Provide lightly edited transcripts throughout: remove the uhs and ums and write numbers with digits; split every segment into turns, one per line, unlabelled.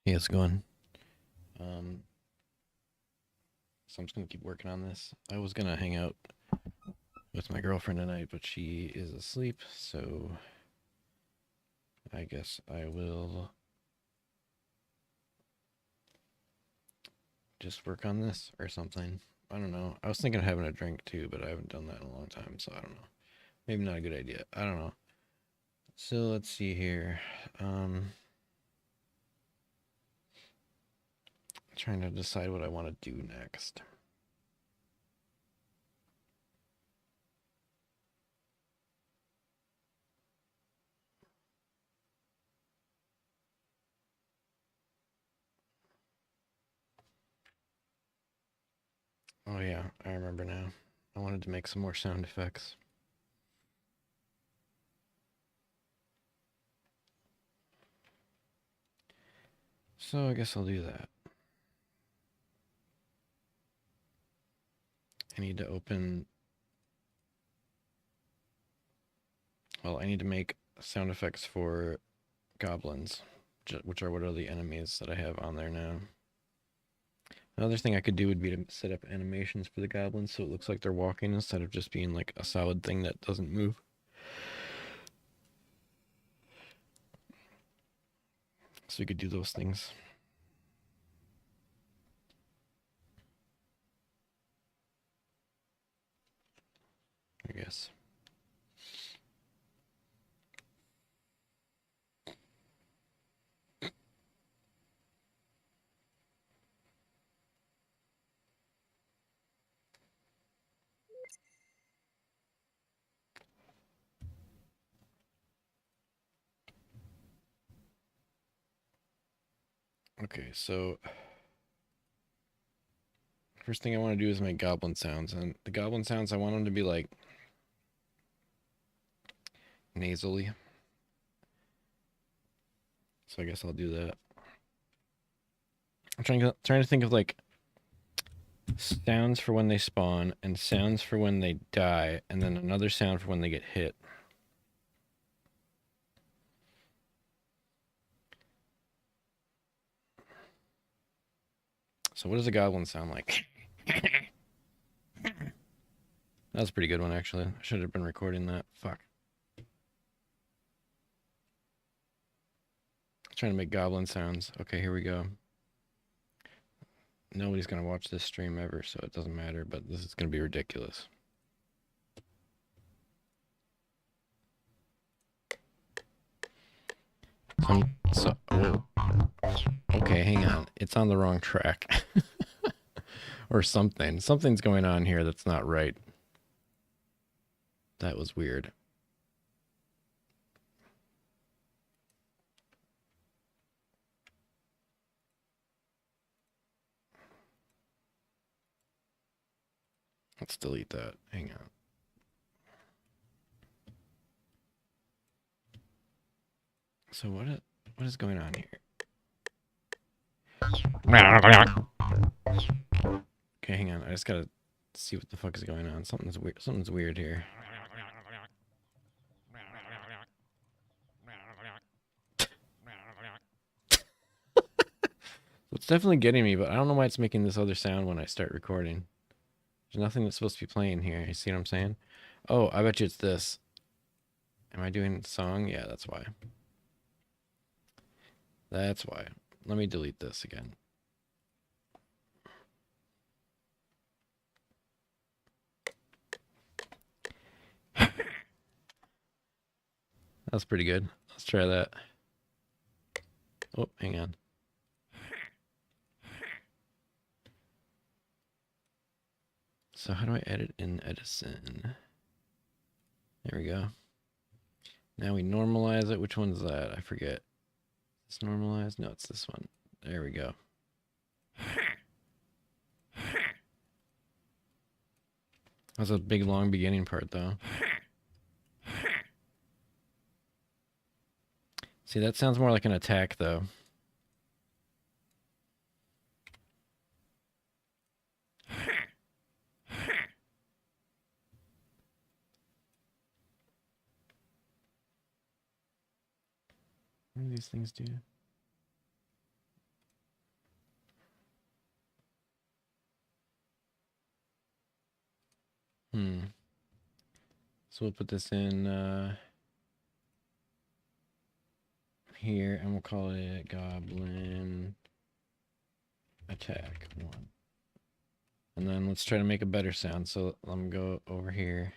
Hey, how's it going? Um, so I'm just gonna keep working on this. I was gonna hang out with my girlfriend tonight, but she is asleep, so I guess I will just work on this or something. I don't know. I was thinking of having a drink too, but I haven't done that in a long time, so I don't know. Maybe not a good idea. I don't know. So let's see here. Trying to decide what I want to do next. Oh yeah, I remember now. I wanted to make some more sound effects. So I guess I'll do that. I need to open. Well, I need to make sound effects for goblins, which are what are the enemies that I have on there now. Another thing I could do would be to set up animations for the goblins so it looks like they're walking instead of just being like a solid thing that doesn't move. So we could do those things, I guess. Okay, so first thing I want to do is make goblin sounds, and the goblin sounds I want them to be like nasally. So I guess I'll do that. I'm trying to think of like sounds for when they spawn and sounds for when they die, and then another sound for when they get hit. So what does a goblin sound like? That was a pretty good one, actually. I should have been recording that. Fuck. Trying to make goblin sounds. Okay, here we go. Nobody's gonna watch this stream ever, so it doesn't matter, but this is gonna be ridiculous. Whoa. Okay, hang on. It's on the wrong track. Or something. Something's going on here that's not right. That was weird. Let's delete that. Hang on. So what is going on here? Okay, hang on. I just gotta see what the fuck is going on. Something's weird. Something's weird here. It's definitely getting me, but I don't know why it's making this other sound when I start recording. There's nothing that's supposed to be playing here. You see what I'm saying? Oh, I bet you it's this. Am I doing song? Yeah, that's why. That's why. Let me delete this again. That's pretty good. Let's try that. Oh, hang on. So how do I edit in Edison? There we go. Now we normalize it. Which one's that? I forget. It's normalized? No, it's this one. There we go. That's a big long beginning part though. See, that sounds more like an attack though. What do these things do? So we'll put this in here, and we'll call it Goblin Attack 1. And then let's try to make a better sound. So let me go over here.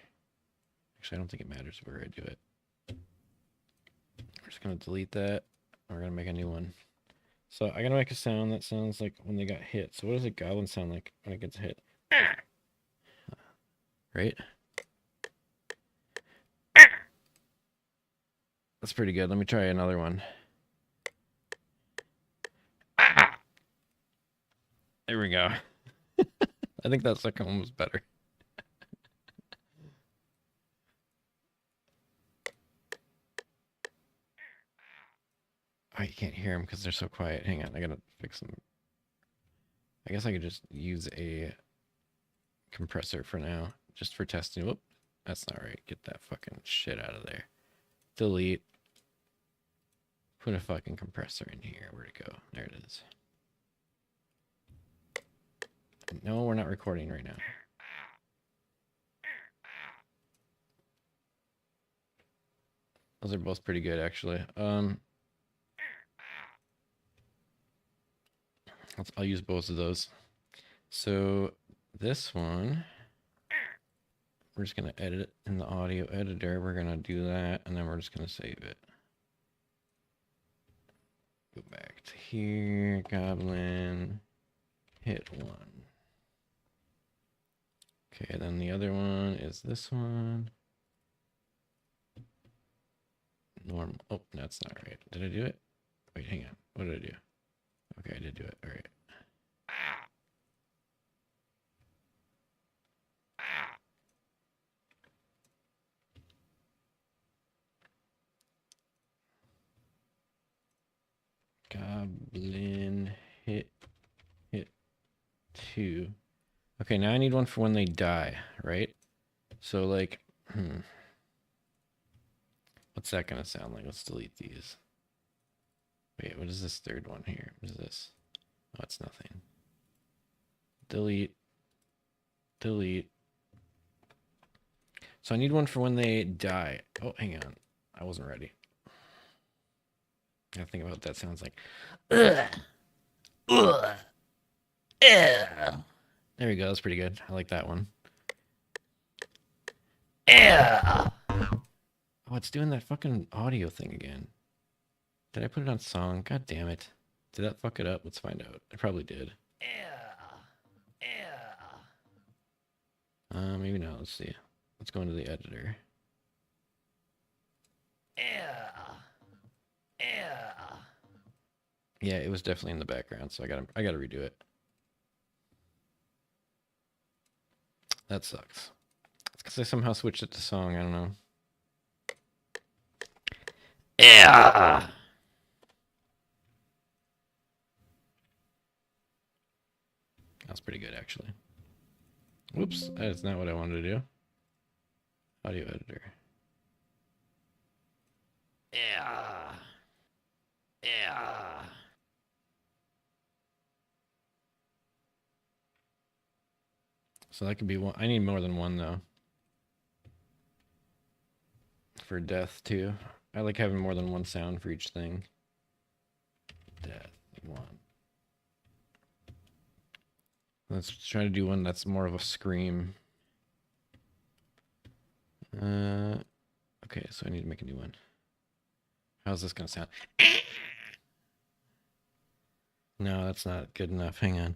Actually, I don't think it matters where I do it. We're just going to delete that. We're going to make a new one. So I got to make a sound that sounds like when they got hit. So what does a goblin sound like when it gets hit? Right? That's pretty good. Let me try another one. There we go. I think that second one was better. Oh, you can't hear them because they're so quiet. Hang on, I gotta fix them. I guess I could just use a compressor for now, just for testing. Whoop, that's not right. Get that fucking shit out of there. Delete. Put a fucking compressor in here. Where'd it go? There it is. No, we're not recording right now. Those are both pretty good, actually. I'll use both of those. So this one, we're just gonna edit it in the audio editor. We're gonna do that, and then we're just gonna save it. Go back to here, Goblin, hit 1. Okay, then the other one is this one. Normal. Oh, that's not right. Did I do it? Wait, hang on. What did I do? Okay, I did do it. All right. Goblin hit 2. Okay, now I need one for when they die, right? So like, what's that gonna sound like? Let's delete these. Wait, what is this third one here? What is this? Oh, it's nothing. Delete. Delete. So I need one for when they die. Oh, hang on. I wasn't ready. I gotta think about what that sounds like. Ugh. Ugh. Ew. There we go. That's pretty good. I like that one. Ew. Oh, it's doing that fucking audio thing again. Did I put it on song? God damn it. Did that fuck it up? Let's find out. I probably did. Maybe not. Let's see. Let's go into the editor. Yeah, it was definitely in the background, so I gotta redo it. That sucks. It's because I somehow switched it to song. I don't know. Yeah. That's pretty good, actually. Whoops, that is not what I wanted to do. Audio editor. Yeah. Yeah. So that could be one. I need more than one, though. For death, too. I like having more than one sound for each thing. Death 1. Let's try to do one that's more of a scream. Okay, so I need to make a new one. How's this gonna sound? No, that's not good enough. Hang on.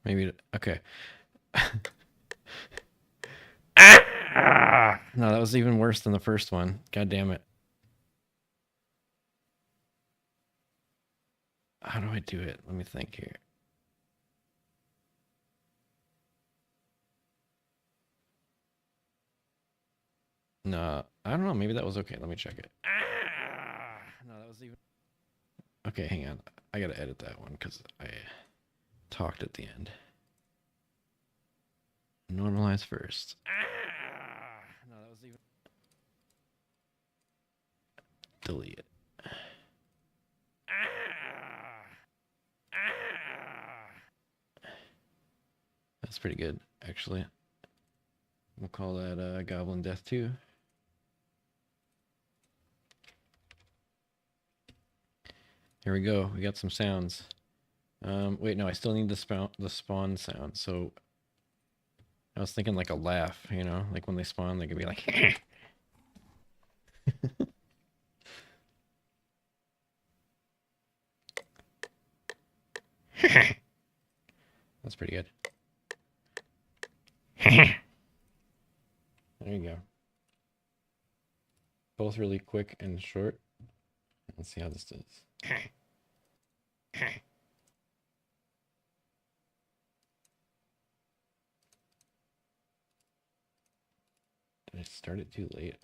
Maybe, okay. No, that was even worse than the first one. God damn it. How do I do it? Let me think here. No, I don't know. Maybe that was okay. Let me check it. No, that was even. Okay, hang on. I gotta edit that one because I talked at the end. Normalize first. No, that was even. delete it. That's pretty good, actually. We'll call that Goblin Death 2. Here we go. We got some sounds. Wait, no, I still need the spawn sound. So I was thinking like a laugh, you know, like when they spawn, they could be like. That's pretty good. There you go. Both really quick and short. Let's see how this does. Did I start it too late?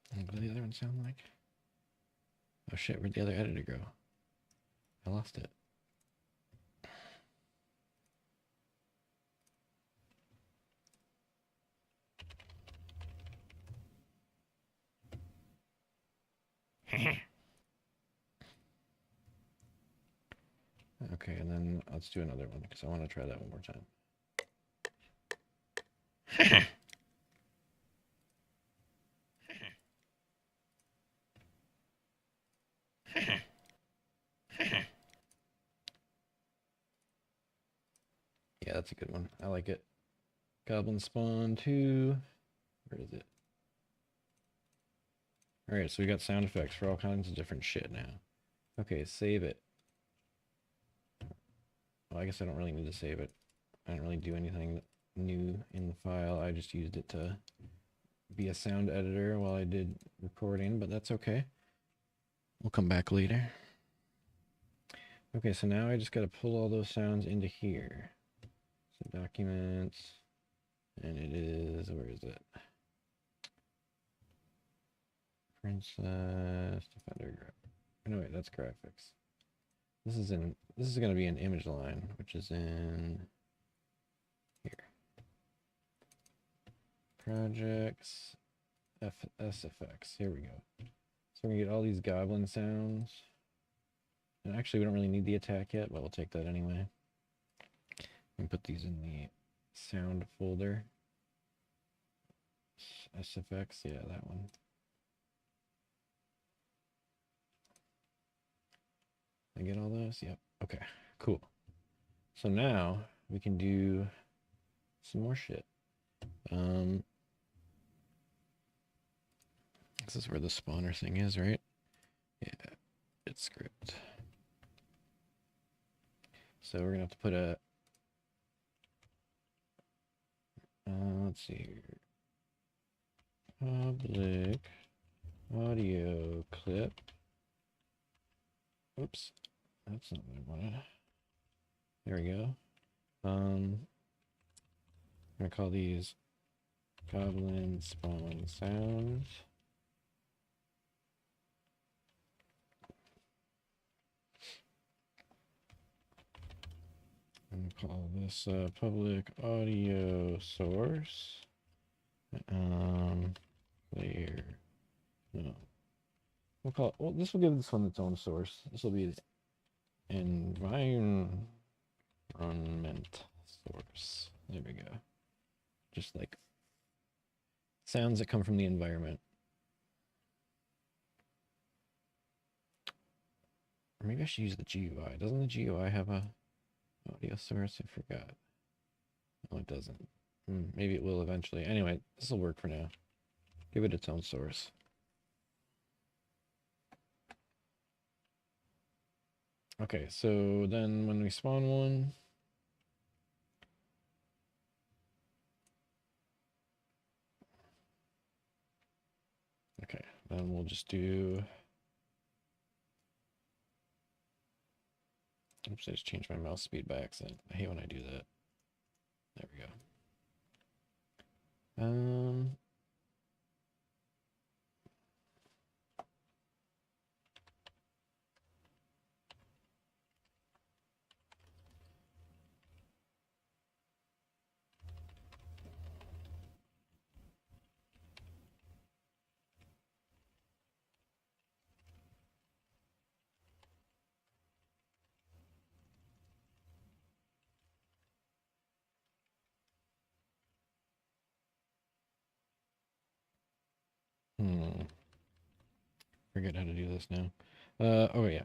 What did the other one sound like? Oh shit, where'd the other editor go? I lost it. Okay, and then let's do another one because I want to try that one more time. Yeah, that's a good one. I like it. Goblin Spawn 2. Where is it? Alright, so we got sound effects for all kinds of different shit now. Okay, save it. Well, I guess I don't really need to save it. I didn't really do anything new in the file. I just used it to be a sound editor while I did recording, but that's okay. We'll come back later. Okay, so now I just got to pull all those sounds into here. So documents, and it is, where is it? Princess, Defender, no wait, that's graphics. This is going to be an image line, which is in here. Projects, SFX, here we go. So we're going to get all these goblin sounds. And actually, we don't really need the attack yet, but we'll take that anyway. And put these in the sound folder. SFX, yeah, that one. I get all those? Yep. Okay, cool. So now we can do some more shit. This is where the spawner thing is, right? Yeah, it's script. So we're gonna have to put a let's see here. Public audio clip. Oops, that's not what I wanted. There we go. I'm gonna call these goblin spawn sounds. I'm gonna call this public audio source. Player. No. We'll call it, well, this will give this one its own source. This will be the environment source. There we go. Just like sounds that come from the environment. Or maybe I should use the GUI. Doesn't the GUI have a audio source? I forgot. No, it doesn't. Maybe it will eventually. Anyway, this will work for now. Give it its own source. Okay, so then when we spawn one, okay, then we'll just do, oops, I just changed my mouse speed by accident. I hate when I do that. There we go. Forget how to do this now. Oh yeah.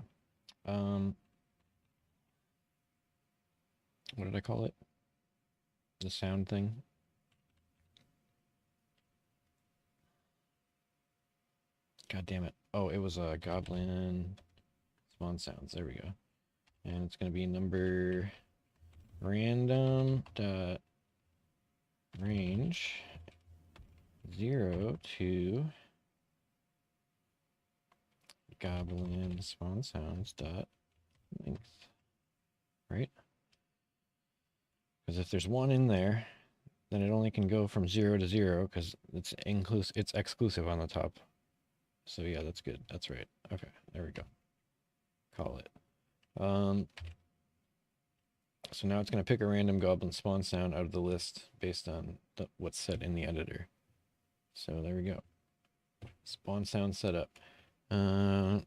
What did I call it? The sound thing? God damn it. Oh, it was a goblin spawn sounds. There we go. And it's going to be number random dot range 0 to goblin spawn sounds dot length. Right? Because if there's one in there, then it only can go from 0 to 0 because it's exclusive on the top. So yeah, that's good. That's right. Okay, there we go. Call it. So now it's going to pick a random goblin spawn sound out of the list based on what's set in the editor. So there we go. Spawn sound setup. Environment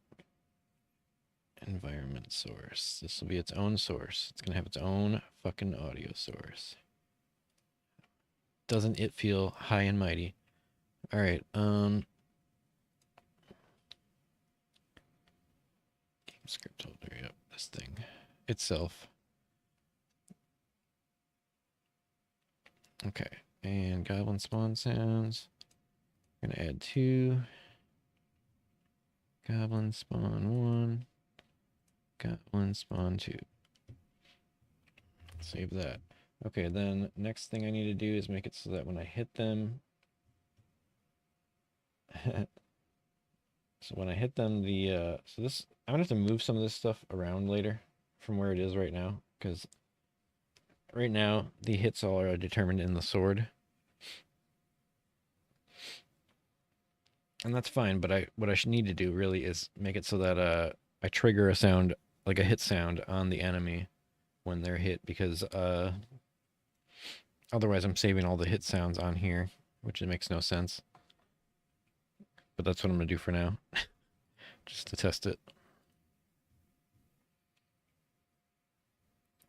source. This will be its own source. It's going to have its own fucking audio source. Doesn't it feel high and mighty? All right. Game script holder. Yep, this thing itself. Okay, and goblin spawn sounds. I'm gonna add 2. Goblin spawn 1. Goblin spawn 2. Save that. Okay, then next thing I need to do is make it so that when I hit them, so when I hit them, so this, I'm gonna have to move some of this stuff around later from where it is right now, because right now the hits all are determined in the sword. And that's fine, but what I should need to do really is make it so that I trigger a sound, like a hit sound on the enemy when they're hit, because otherwise I'm saving all the hit sounds on here, which it makes no sense. But that's what I'm going to do for now, just to test it.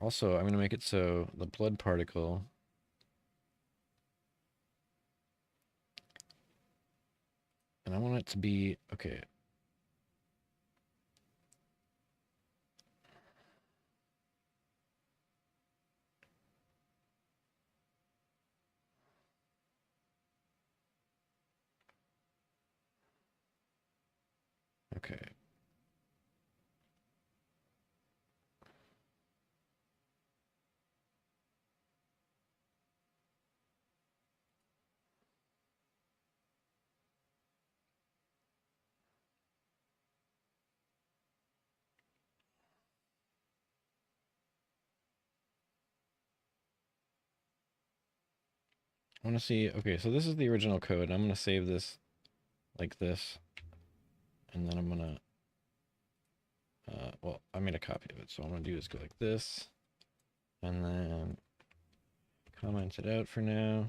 Also, I'm going to make it so the blood particle and I want it to be, okay. Okay. I want to see, okay, so this is the original code. I'm going to save this like this, and then I'm going to, well, I made a copy of it, so what I'm going to do is go like this, and then comment it out for now,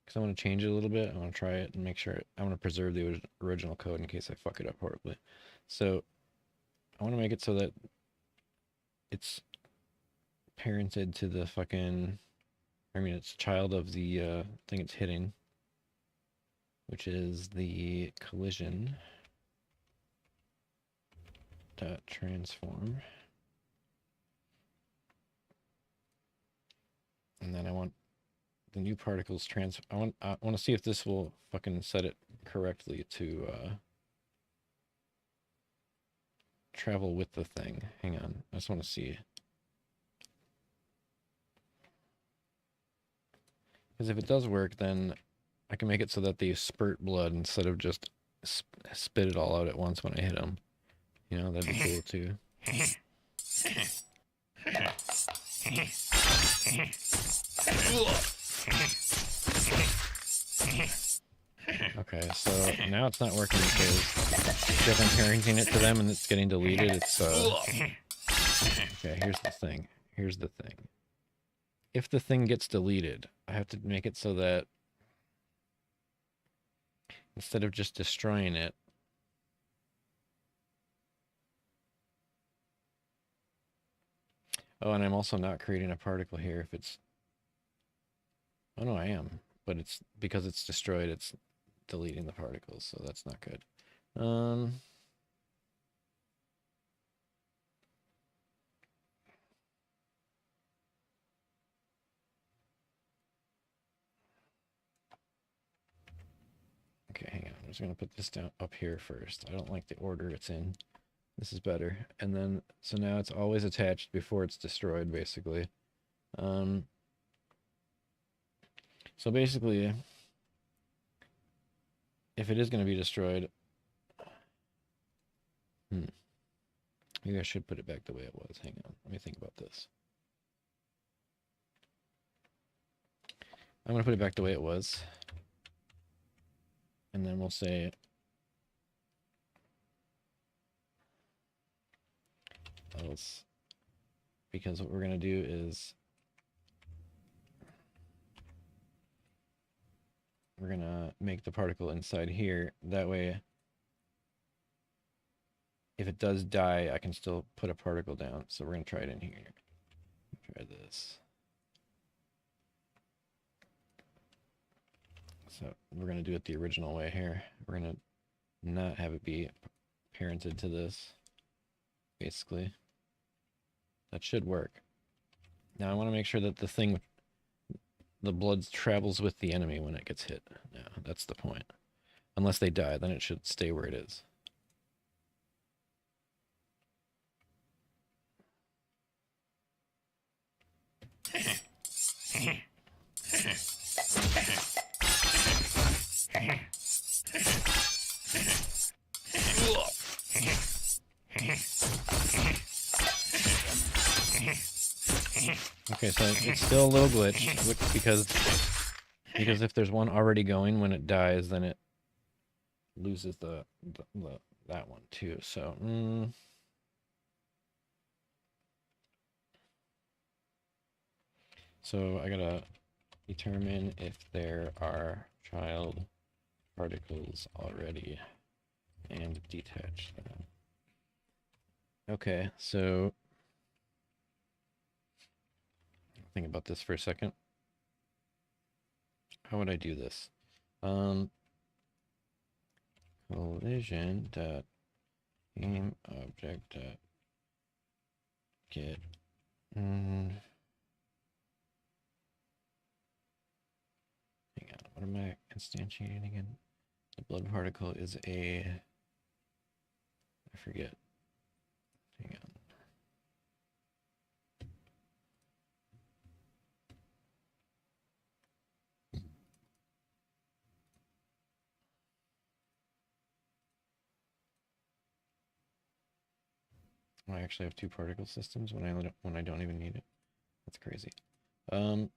because I want to change it a little bit. I want to try it and make sure, I want to preserve the original code in case I fuck it up horribly. So I want to make it so that it's parented to the fucking, I mean, it's child of the thing it's hitting, which is the collision dot transform. And then I want the new particles I want to see if this will fucking set it correctly to travel with the thing. Hang on, I just want to see. Because if it does work, then I can make it so that they spurt blood instead of just spit it all out at once when I hit them. You know, that'd be cool too. Okay, so now it's not working because I'm parenting it to them and it's getting deleted. It's okay, here's the thing. Here's the thing. If the thing gets deleted, I have to make it so that instead of just destroying it, oh, and I'm also not creating a particle here if it's, oh no, I am, but it's because it's destroyed, it's deleting the particles, so that's not good. Okay, hang on. I'm just going to put this down up here first. I don't like the order it's in. This is better. And then, so now it's always attached before it's destroyed, basically. So basically, if it is going to be destroyed, maybe I should put it back the way it was. Hang on. Let me think about this. I'm going to put it back the way it was. And then we'll say else, because what we're going to do is we're going to make the particle inside here. That way, if it does die, I can still put a particle down. So we're going to try it in here. Try this. So we're going to do it the original way here. We're going to not have it be parented to this, basically. That should work. Now I want to make sure that the blood travels with the enemy when it gets hit. No, that's the point. Unless they die, then it should stay where it is. Okay, so it's still a little glitch because if there's one already going, when it dies, then it loses that one too. So so I gotta determine if there are child particles already and detach them. Okay, so think about this for a second. How would I do this? Collision dot game object dot get hang on, what am I instantiating again? The blood particle is I forget. Hang on. I actually have two particle systems when I don't even need it. That's crazy. What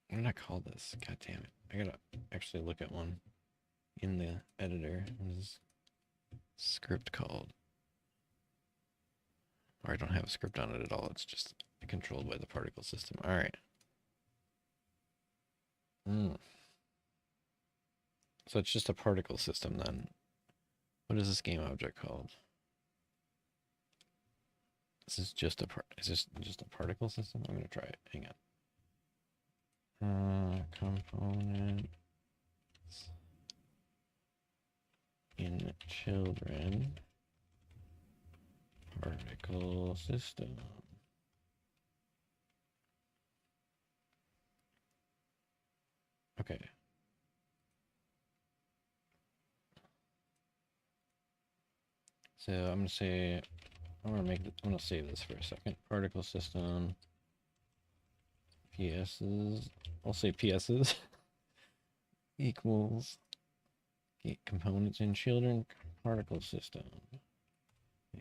did I call this? God damn it. I gotta actually look at one in the editor. What is this script called? Or I don't have a script on it at all. It's just controlled by the particle system. All right. So it's just a particle system then. What is this game object called? This is just is this just a particle system? I'm gonna try it. Hang on. Components in children particle system. Okay. So I'm gonna save this for a second. Particle system. PS's. I'll say PS's equals components in children particle system.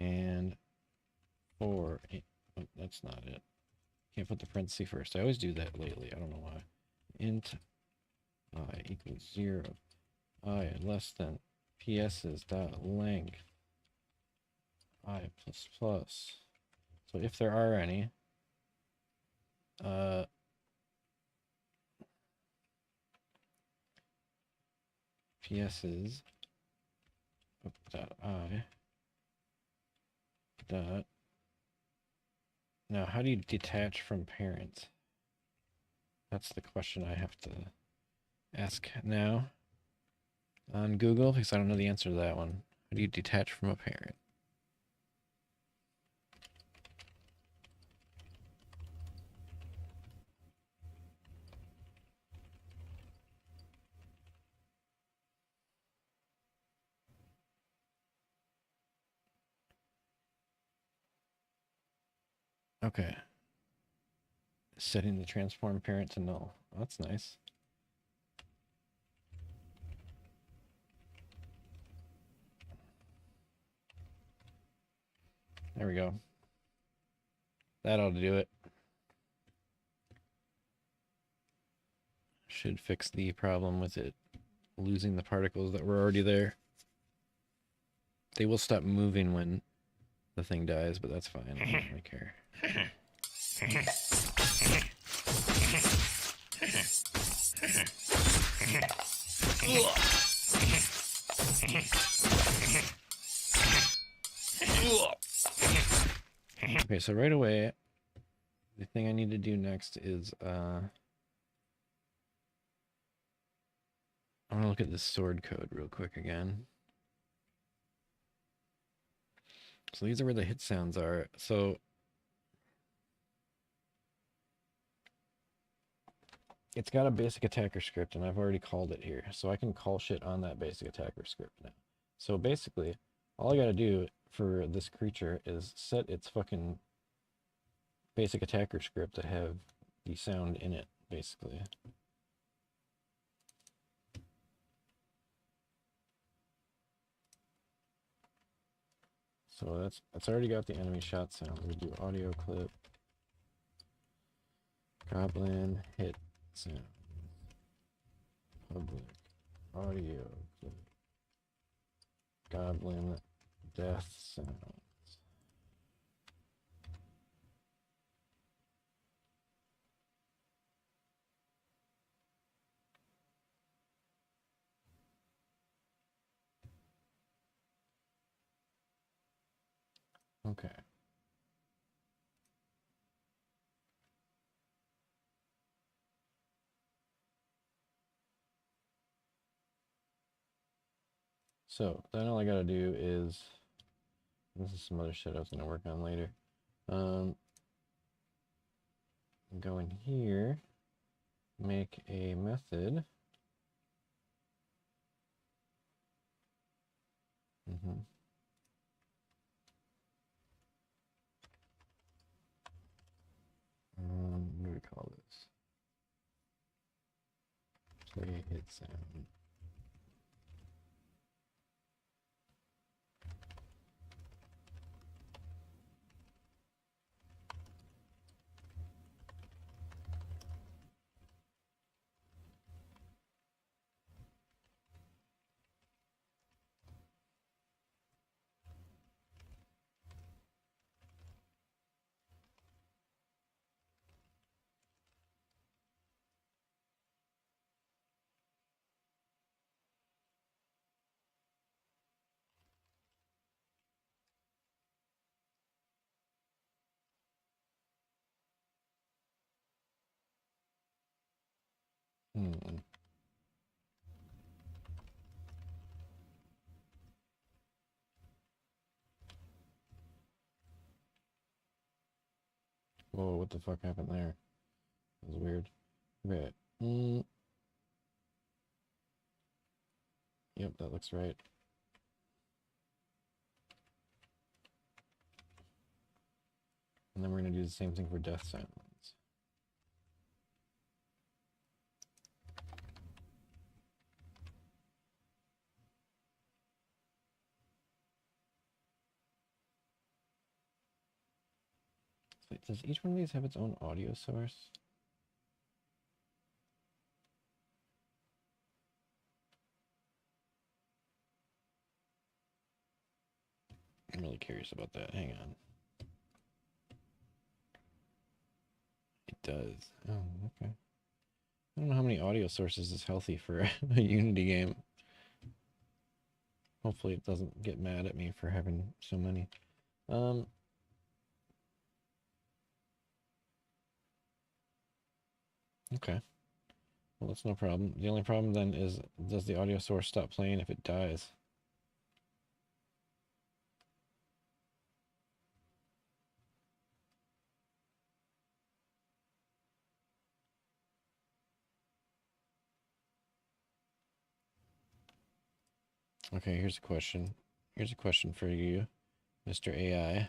And oh, that's not it. Can't put the parenthesis first. I always do that lately. I don't know why. Int I equals 0. I less than PS's dot length I plus plus. So if there are any, PS's dot I dot. Now, how do you detach from parent? That's the question I have to ask now on Google, because I don't know the answer to that one. How do you detach from a parent? Okay. Setting the transform parent to null. Oh, that's nice. There we go. That ought to do it. Should fix the problem with it losing the particles that were already there. They will stop moving when the thing dies, but that's fine. I don't really care. Okay, so right away, the thing I need to do next is I'm gonna look at this sword code real quick again. So these are where the hit sounds are. So it's got a basic attacker script, and I've already called it here. So I can call shit on that basic attacker script now. So basically, all I gotta do for this creature is set its fucking basic attacker script to have the sound in it, basically. So that's already got the enemy shot sound. We do audio clip, goblin hit sound, public audio clip, goblin death sounds. Okay. So then all I gotta do is, this is some other shit I was gonna work on later. Go in here, make a method. What do we call this? Play hit sound. Whoa, what the fuck happened there? That was weird. Okay. Yep, that looks right. And then we're going to do the same thing for death sounds. Wait, does each one of these have its own audio source? I'm really curious about that. Hang on. It does. Oh, okay. I don't know how many audio sources is healthy for a Unity game. Hopefully it doesn't get mad at me for having so many. Okay. Well, that's no problem. The only problem then is, does the audio source stop playing if it dies? Okay, here's a question. Here's a question for you, Mr. AI.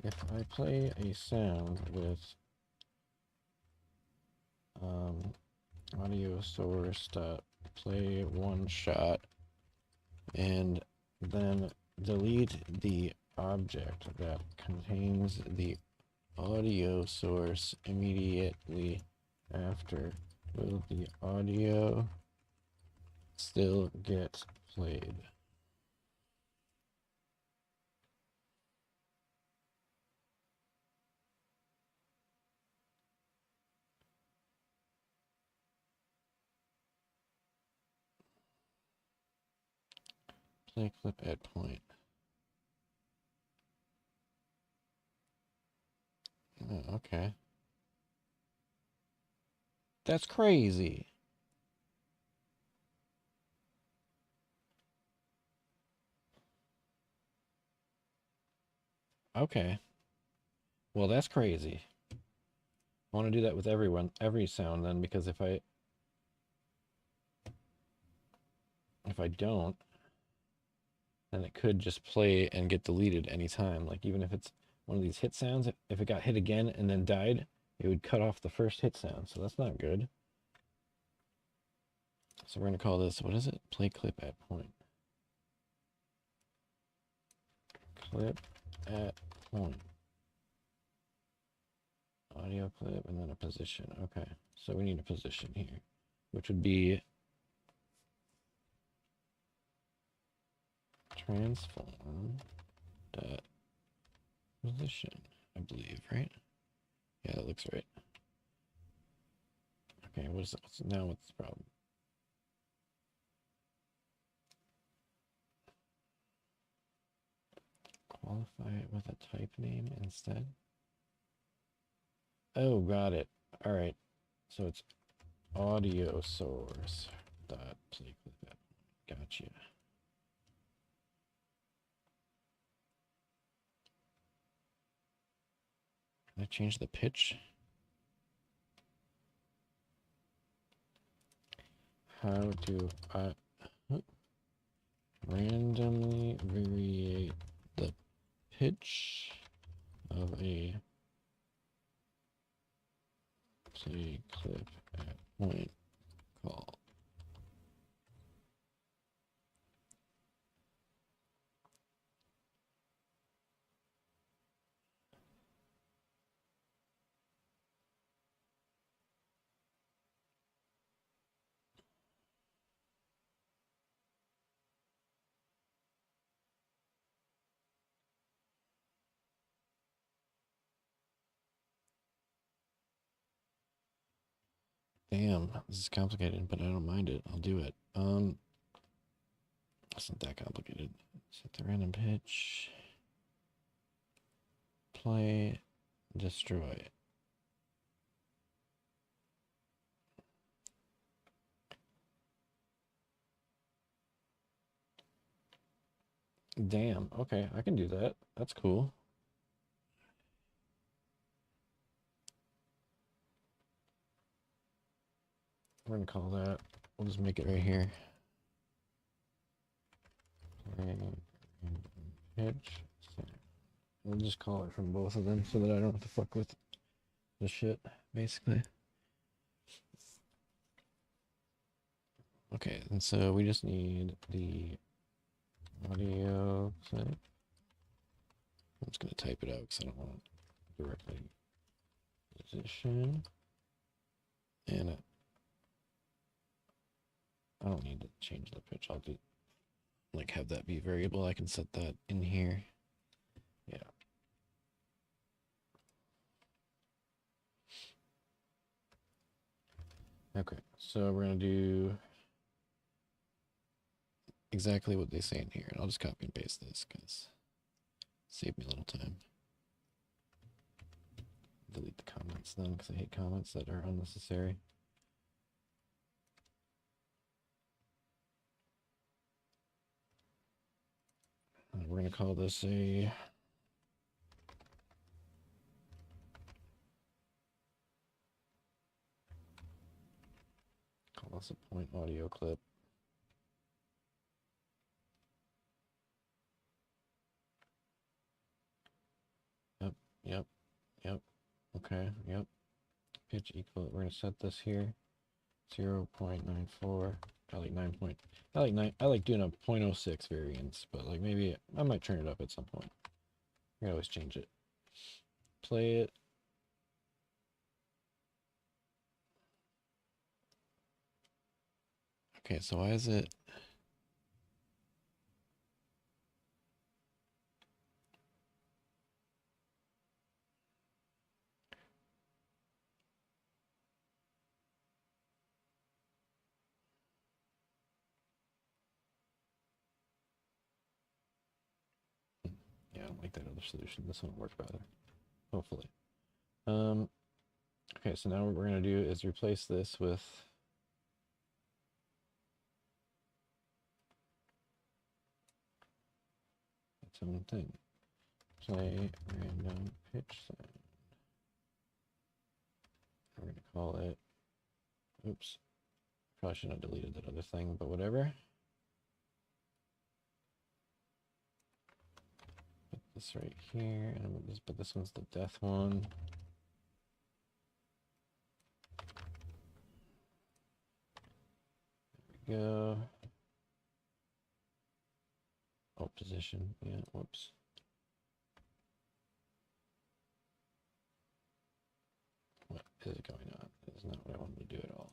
If I play a sound with audio source dot play one shot and then delete the object that contains the audio source immediately after, will the audio still get played? Play clip at point. Oh, okay. That's crazy. Okay. Well, that's crazy. I want to do that with every sound then, because if I don't, then it could just play and get deleted anytime. Like even if it's one of these hit sounds, if it got hit again and then died, it would cut off the first hit sound. So that's not good. So we're gonna call this, what is it? Play clip at point. Clip at point. Audio clip and then a position. Okay, so we need a position here, which would be transform dot position, I believe, right? Yeah, that looks right. Okay, what's now what's the problem? Qualify it with a type name instead. Oh, got it. All right. So it's audio source dot play clip. Gotcha. Can I change the pitch? How do I randomly variate the pitch of a play clip at point call? Damn, this is complicated, but I don't mind it. I'll do it. It's not that complicated. Set the random pitch. Play, destroy. Damn. Okay, I can do that. That's cool. We're gonna call that. We'll just make it right here. Pitch. We'll just call it from both of them so that I don't have to fuck with the shit, basically. Okay, and so we just need the audio clip. I'm just gonna type it out because I don't want to directly position. And I don't need to change the pitch. I'll do like have that be variable. I can set that in here. Yeah. Okay, so we're gonna do exactly what they say in here. And I'll just copy and paste this because save me a little time. Delete the comments then because I hate comments that are unnecessary. And we're going to call this a point audio clip. Yep. Okay, yep. Pitch equal. We're going to set this here. 0.94. I like 9 point. I like doing a 0.06 variance, but like maybe I might turn it up at some point. I can always change it. Play it. Okay, so why is it? Yeah, I don't like that other solution. This one will work better, hopefully. Okay, so now what we're gonna do is replace this with its own thing. Play random pitch sound. We're gonna call it, oops, probably shouldn't have deleted that other thing, but whatever. Put this right here, and I'm gonna just put this one's the death one. There we go. Oh, position, yeah, whoops. What is going on? That is not what I wanted to do at all.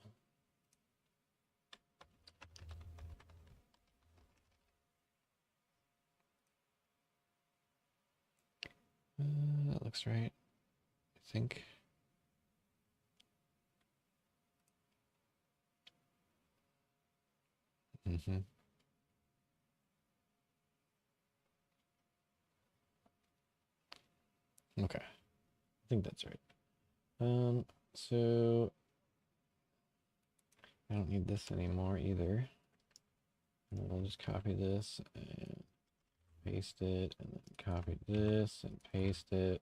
That looks right, I think. Okay, I think that's right. So I don't need this anymore either. And I'll just copy this and paste it, and then copy this and paste it.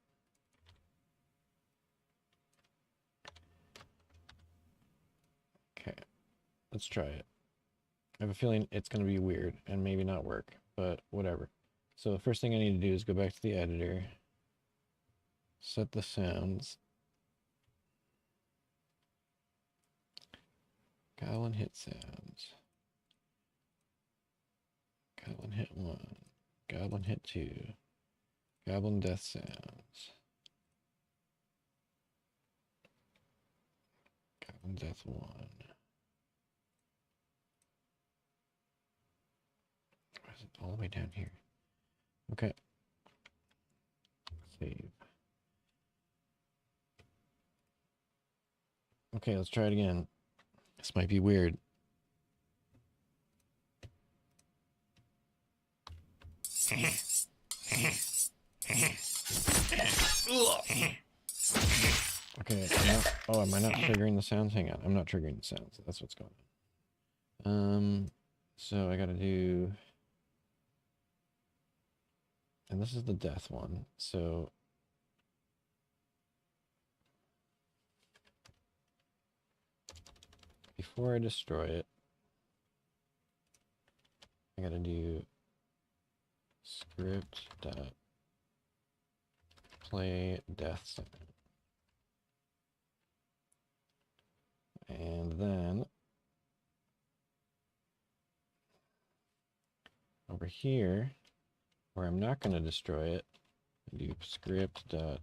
Okay, let's try it. I have a feeling it's going to be weird and maybe not work, but whatever. So the first thing I need to do is go back to the editor, set the sounds. Goblin hit sounds. Goblin hit 1. Goblin hit 2. Goblin death sounds. Goblin death 1. Why is it all the way down here? Okay. Save. Okay, let's try it again. This might be weird. Okay, am I not triggering the sounds? Hang on, I'm not triggering the sounds. That's what's going on. So I gotta do, and this is the death one. So before I destroy it, I gotta do script dot play death sound. And then over here, where I'm not going to destroy it, I do script dot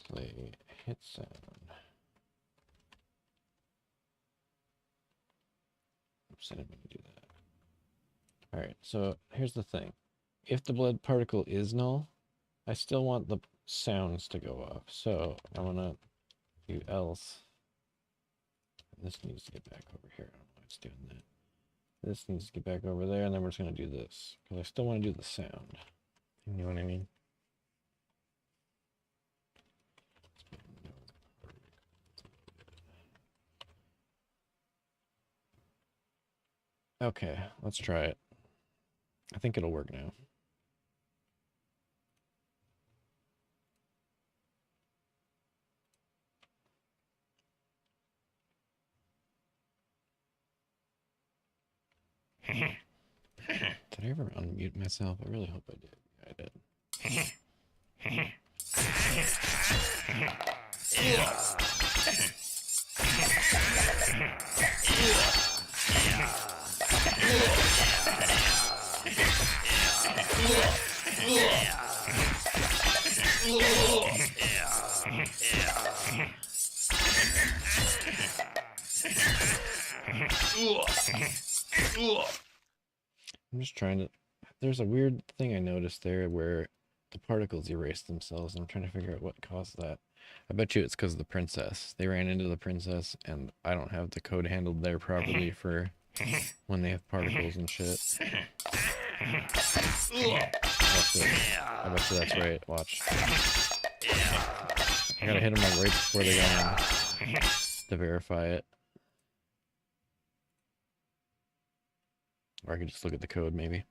play hit sound. Oops, I didn't mean to do that. All right, so here's the thing. If the blood particle is null, I still want the sounds to go off. So I'm going to do else. This needs to get back over here. I don't know why it's doing that. This needs to get back over there, and then we're just going to do this. Because I still want to do the sound. You know what I mean? Okay, let's try it. I think it'll work now. Did I ever unmute myself? I really hope I did. Yeah, I did. I'm just trying to... There's a weird thing I noticed there where the particles erase themselves, and I'm trying to figure out what caused that. I bet you it's because of the princess. They ran into the princess, and I don't have the code handled there properly for when they have particles and shit. That's it. I bet you that's right. Watch. I gotta hit them like right before they go in to verify it. Or I could just look at the code, maybe.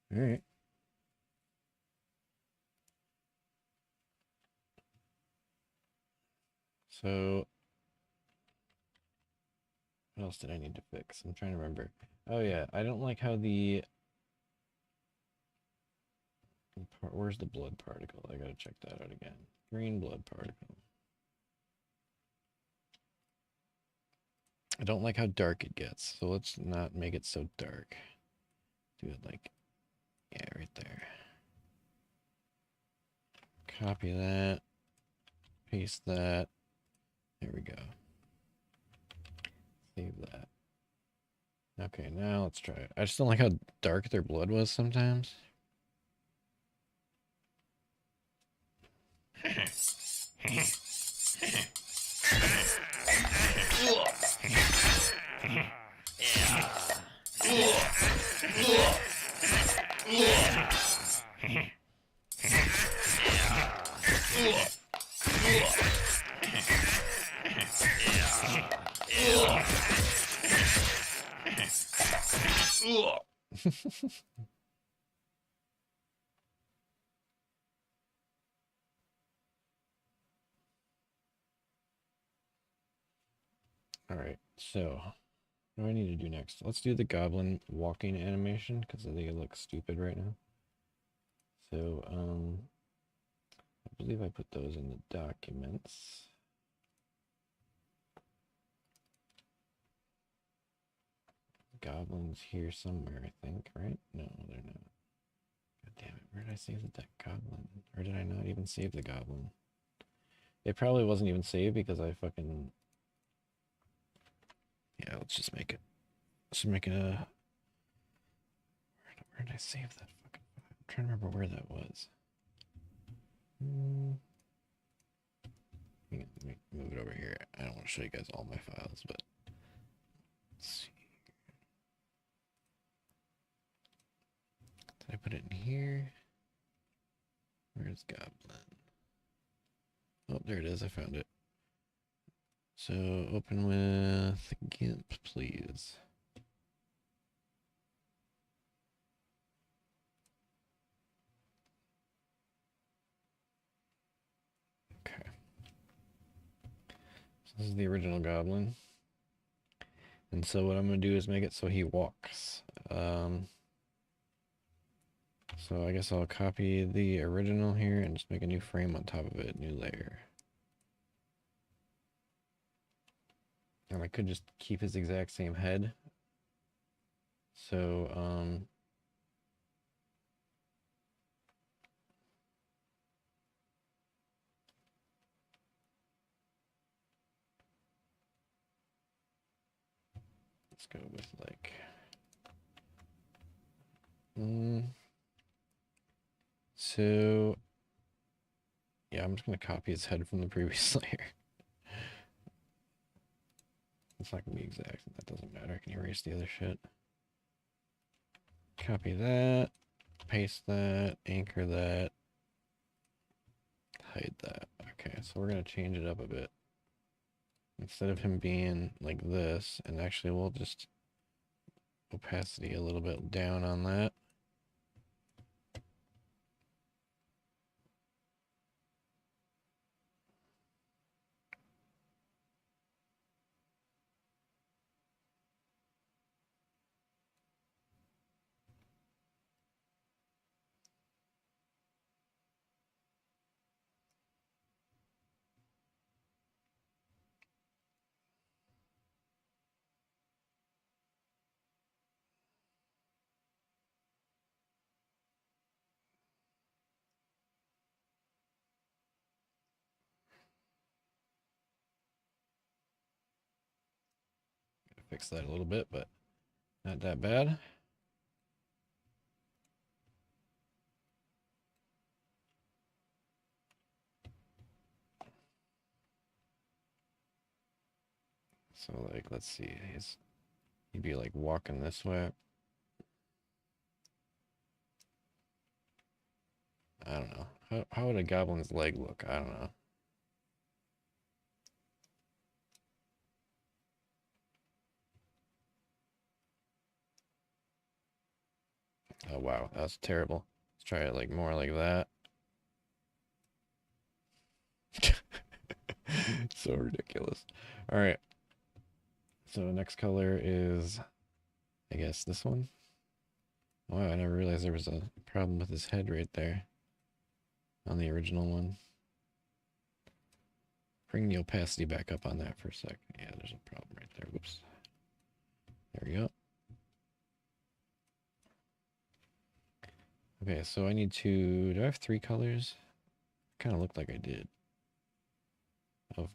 All right. So, what else did I need to fix? I'm trying to remember. Oh yeah, I don't like how the... Where's the blood particle? I gotta check that out again. Green blood particle. I don't like how dark it gets, so let's not make it so dark. Do it like, yeah, right there. Copy that. Paste that. There we go. Save that. Okay, now let's try it. I just don't like how dark their blood was sometimes. All right, so what do I need to do next? Let's do the goblin walking animation because I think it looks stupid right now. So, I believe I put those in the documents. Goblins here somewhere, I think, right? No, they're not. God damn it, where did I save the goblin? Or did I not even save the goblin? It probably wasn't even saved because I fucking... Yeah, let's just make it. Let's make it a... Where did I save that fucking file? I'm trying to remember where that was. Let me move it over here. I don't want to show you guys all my files, but... Let's see. Did I put it in here? Where's Goblin? Oh, there it is. I found it. So open with GIMP, please. Okay. So this is the original Goblin. And so what I'm going to do is make it so he walks. So I guess I'll copy the original here and just make a new frame on top of it, new layer. And I could just keep his exact same head. So, let's go with like, so yeah, I'm just gonna copy his head from the previous layer. It's not gonna be exact, that doesn't matter. I can erase the other shit. Copy that, paste that, anchor that, hide that. Okay, so we're gonna change it up a bit. Instead of him being like this, and actually we'll just opacity a little bit down on that. Fix that a little bit, but not that bad. So like, let's see, he'd be like walking this way. I don't know. How would a goblin's leg look? I don't know. Oh wow, that's terrible. Let's try it like more like that. So ridiculous. All right. So next color is, I guess, this one. Wow, I never realized there was a problem with his head right there on the original one. Bring the opacity back up on that for a sec. Yeah, there's a problem right there. Whoops. There we go. Okay, so I need to, do I have 3 colors? Kind of looked like I did. Of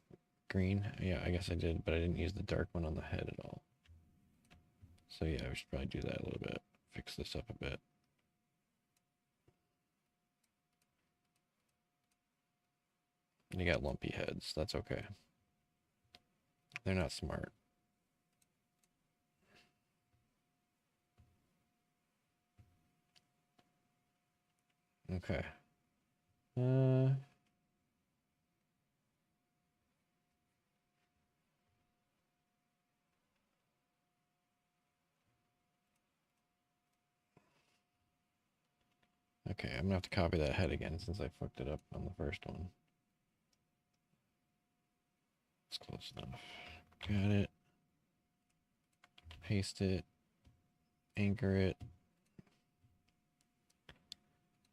green. Yeah, I guess I did, but I didn't use the dark one on the head at all. So yeah, we should probably do that a little bit. Fix this up a bit. You got lumpy heads. That's okay. They're not smart. Okay. Okay, I'm gonna have to copy that head again since I fucked it up on the first one. It's close enough. Got it. Paste it. Anchor it.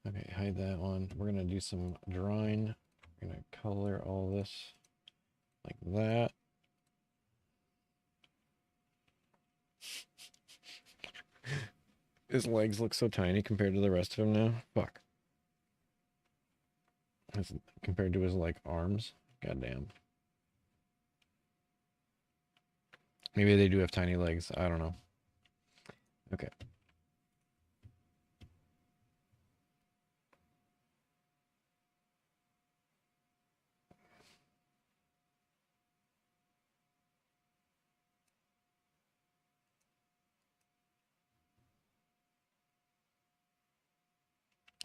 Okay, hide that one. We're gonna do some drawing. We're gonna color all this like that. His legs look so tiny compared to the rest of him now. Fuck. Compared to his like arms. Goddamn. Maybe they do have tiny legs. I don't know. Okay.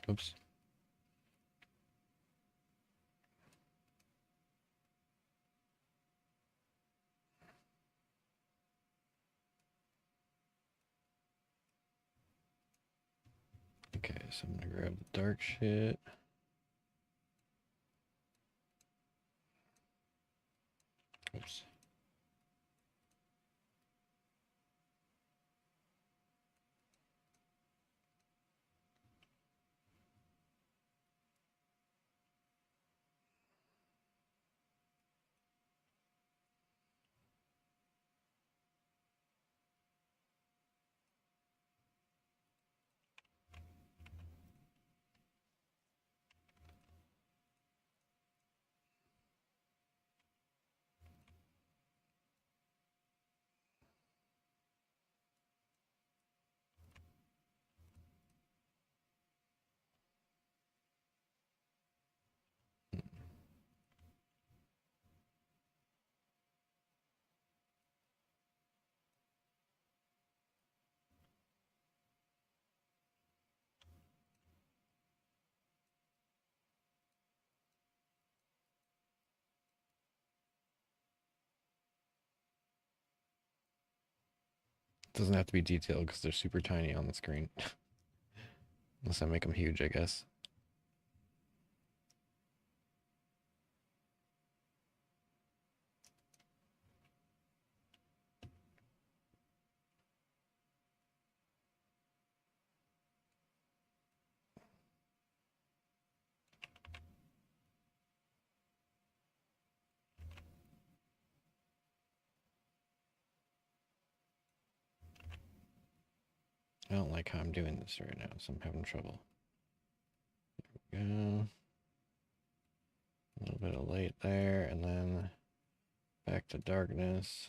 Oops. Okay, so I'm gonna grab the dark shit. Oops. Doesn't have to be detailed because they're super tiny on the screen. Unless I make them huge, I guess. I don't like how I'm doing this right now, so I'm having trouble. There we go. A little bit of light there, and then back to darkness.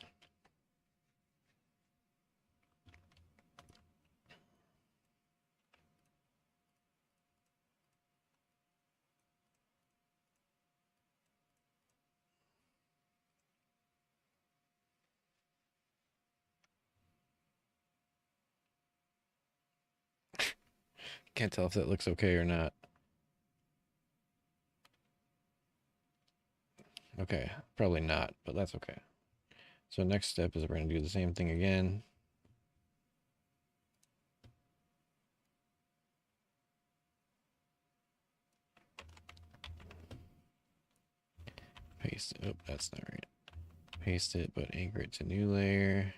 Can't tell if that looks okay or not. Okay, probably not, but that's okay. So next step is we're going to do the same thing again. Paste it. Oh, that's not right. Paste it, but anchor it to new layer.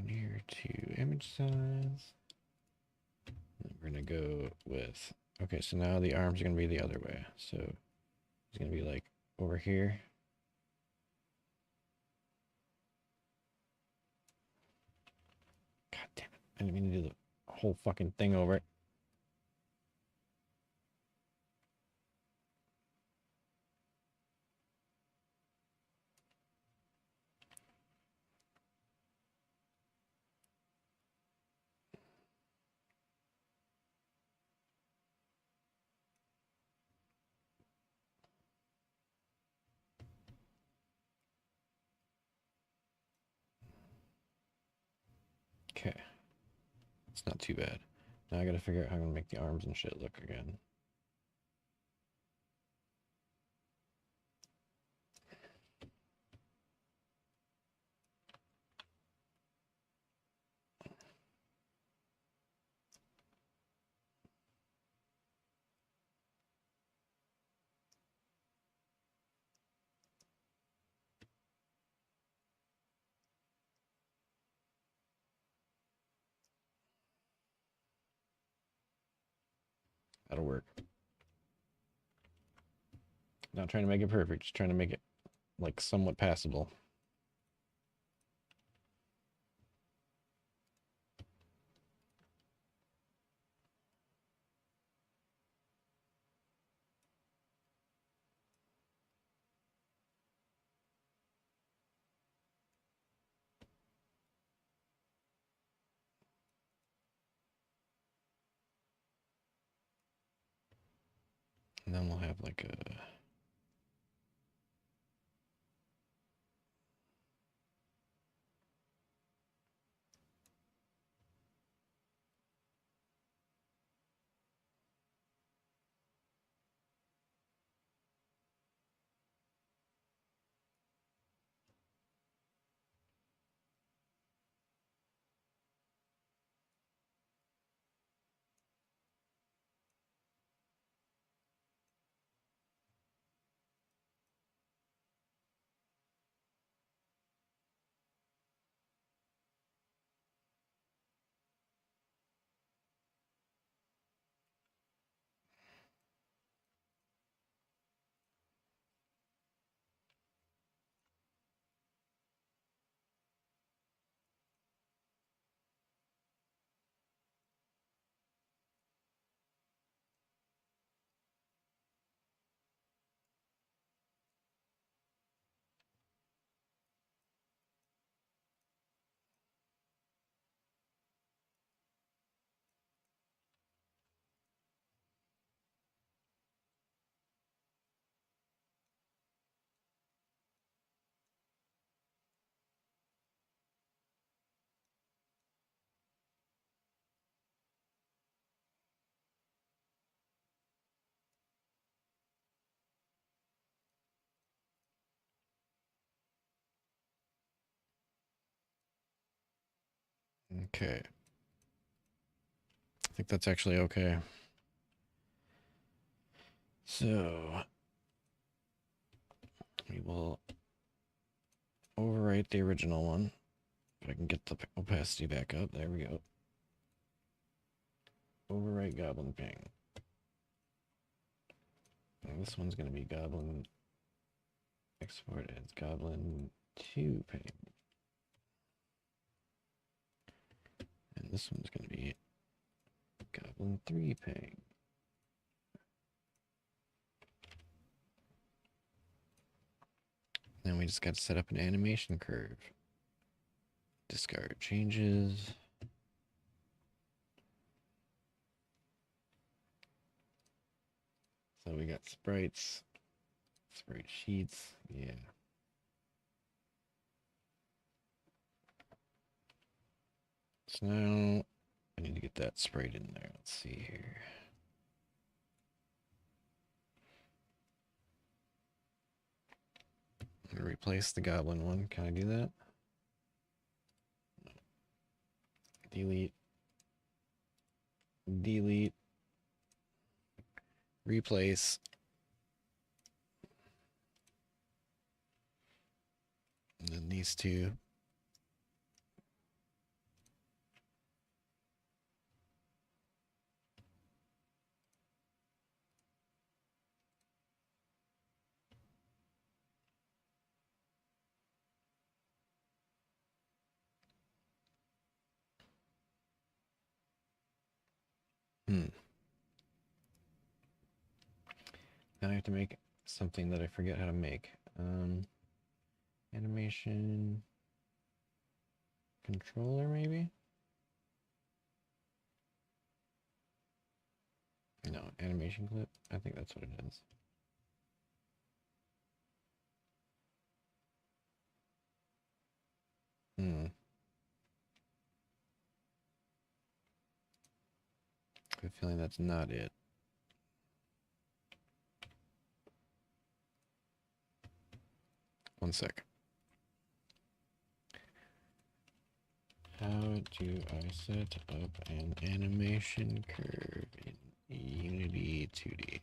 Near to image size. We're going to go with, okay, so now the arms are going to be the other way. So it's going to be like over here. God damn it. I didn't mean to do the whole fucking thing over. Okay. It's not too bad. Now I gotta figure out how I'm gonna make the arms and shit look again. That'll work. Not trying to make it perfect, just trying to make it like somewhat passable. And then we'll have like a, Okay. I think that's actually okay. So we will overwrite the original one. If I can get the opacity back up. There we go. Overwrite goblin ping. And this one's going to be goblin export as goblin 2 ping. And this one's going to be goblin 3 ping. Then we just got to set up an animation curve. Discard changes. So we got sprites, sprite sheets, yeah. So now I need to get that sprite in there. Let's see here. I'm gonna replace the goblin one. Can I do that? No. Delete. Delete. Replace. And then these two. Now I have to make something that I forget how to make. Animation controller, maybe? No, animation clip. I think that's what it is. I have a feeling that's not it. One sec. How do I set up an animation curve in Unity 2D?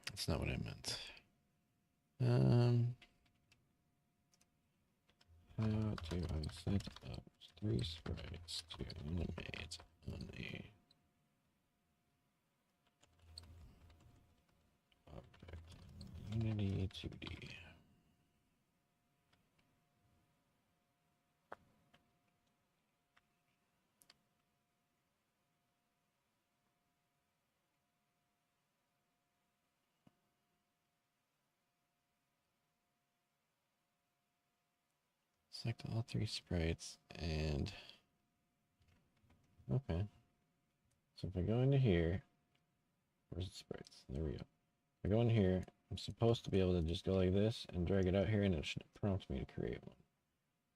That's not what I meant. How do I set up 3 sprites to animate on a object in Unity 2D? Select all 3 sprites and okay. So if I go into here, where's the sprites? There we go. If I go in here, I'm supposed to be able to just go like this and drag it out here and it should prompt me to create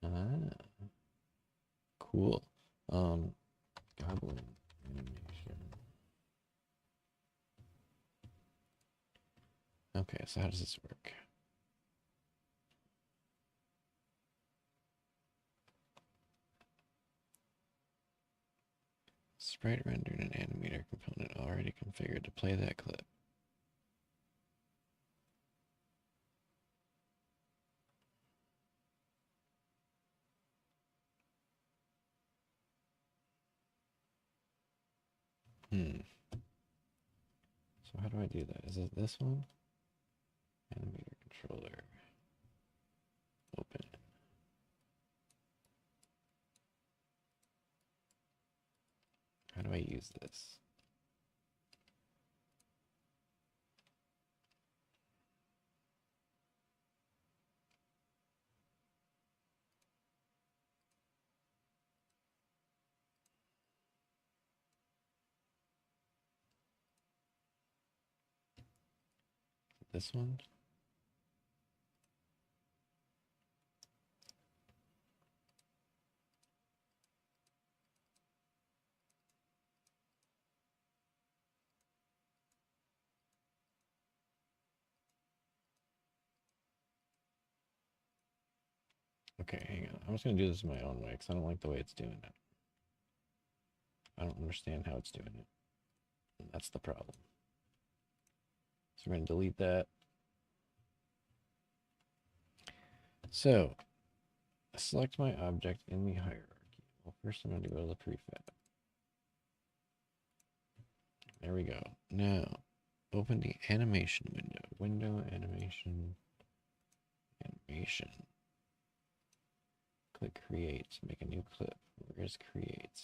one. Ah, cool. Goblin animation. Okay, so how does this work? Sprite rendered an animator component already configured to play that clip. So how do I do that? Is it this one? Animator controller. Open it. do I use this? This one? Okay, hang on. I'm just going to do this my own way because I don't like the way it's doing it. I don't understand how it's doing it. And that's the problem. So we're going to delete that. So, select my object in the hierarchy. Well, first I'm going to go to the prefab. There we go. Now, open the animation window. Window, animation, animation. Click create, make a new clip. Where is create?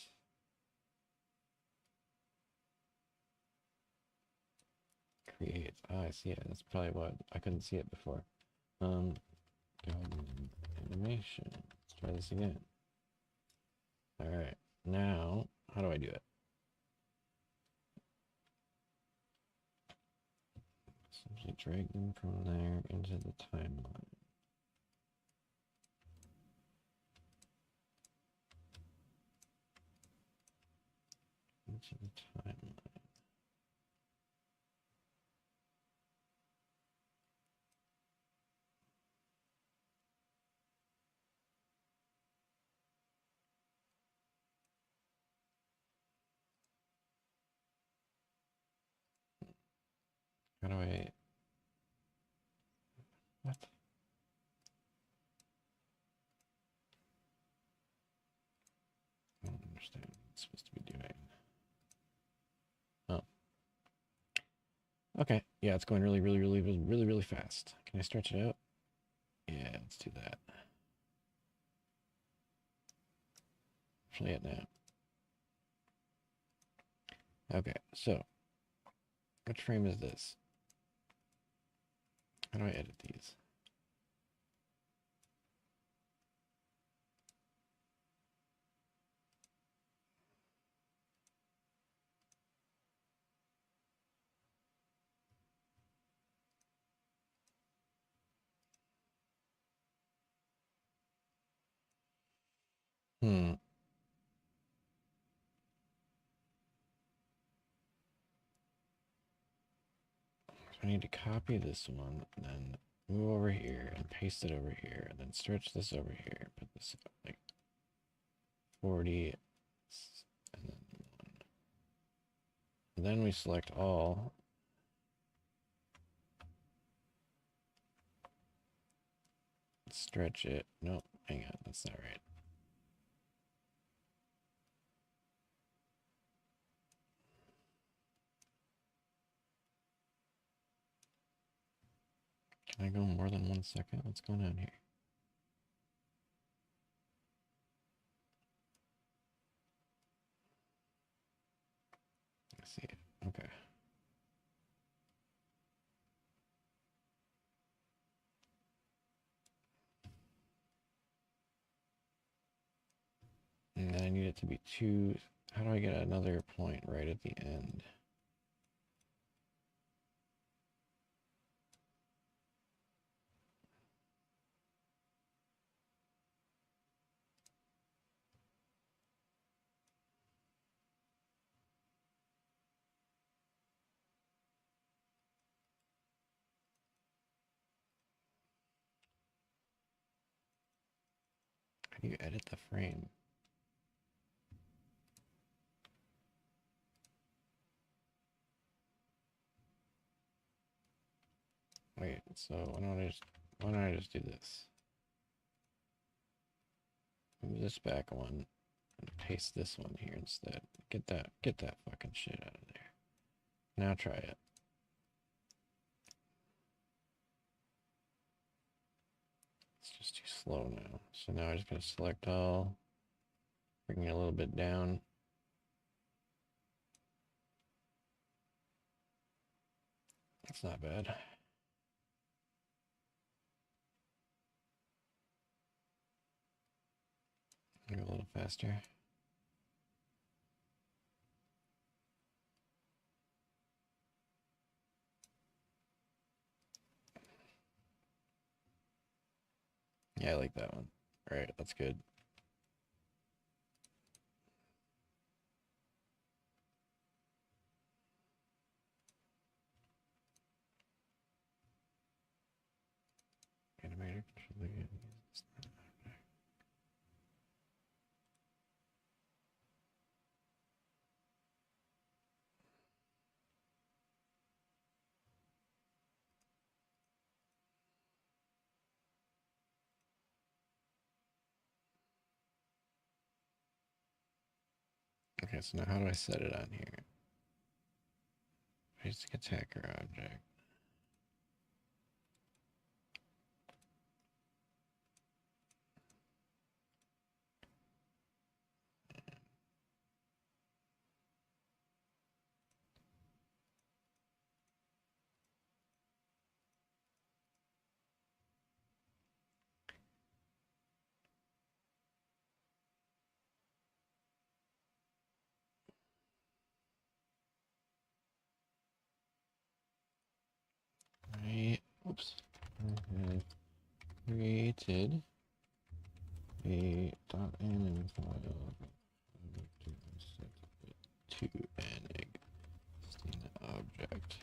Create. Ah, I see it. That's probably what I couldn't see it before. Animation. Let's try this again. All right. Now, how do I do it? Simply drag them from there into the timeline. Into the timeline. How do I... What? I don't understand what it's supposed to be doing. Oh. Okay. Yeah, it's going really fast. Can I stretch it out? Yeah, let's do that. Play it now. Okay, so which frame is this? How do I edit these? Hmm. So I need to copy this one, and then move over here and paste it over here, and then stretch this over here. Put this like 40, and then 1. And then we select all. Stretch it. Nope, hang on, that's not right. Can I go more than 1 second? What's going on here? I see it. Okay. And then I need it to be 2. How do I get another point right at the end? How do you edit the frame? Wait, so why don't I just do this? Move this back one and paste this one here instead. Get that fucking shit out of there. Now try it. It's just too slow now. So now I'm just gonna select all, bring it a little bit down. That's not bad. Go a little faster. Yeah, I like that one. All right, that's good. Animator control. Okay, so now how do I set it on here? Basic attacker object. Oops. I have created a .anim file to an existing object.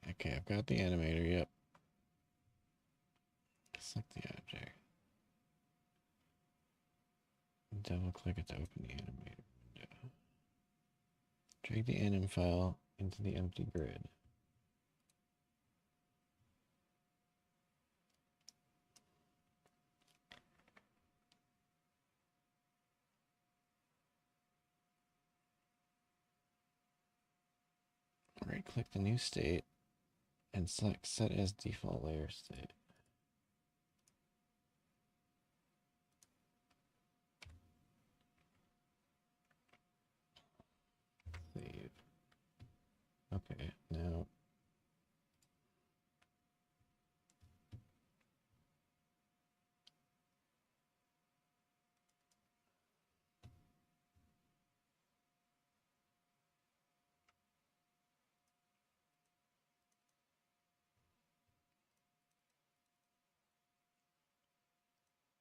Okay, I've got the animator, yep. Select the object. Double click it to open the animator window. Drag the anim file into the empty grid. Right click the new state and select set as default layer state. Save. Okay, now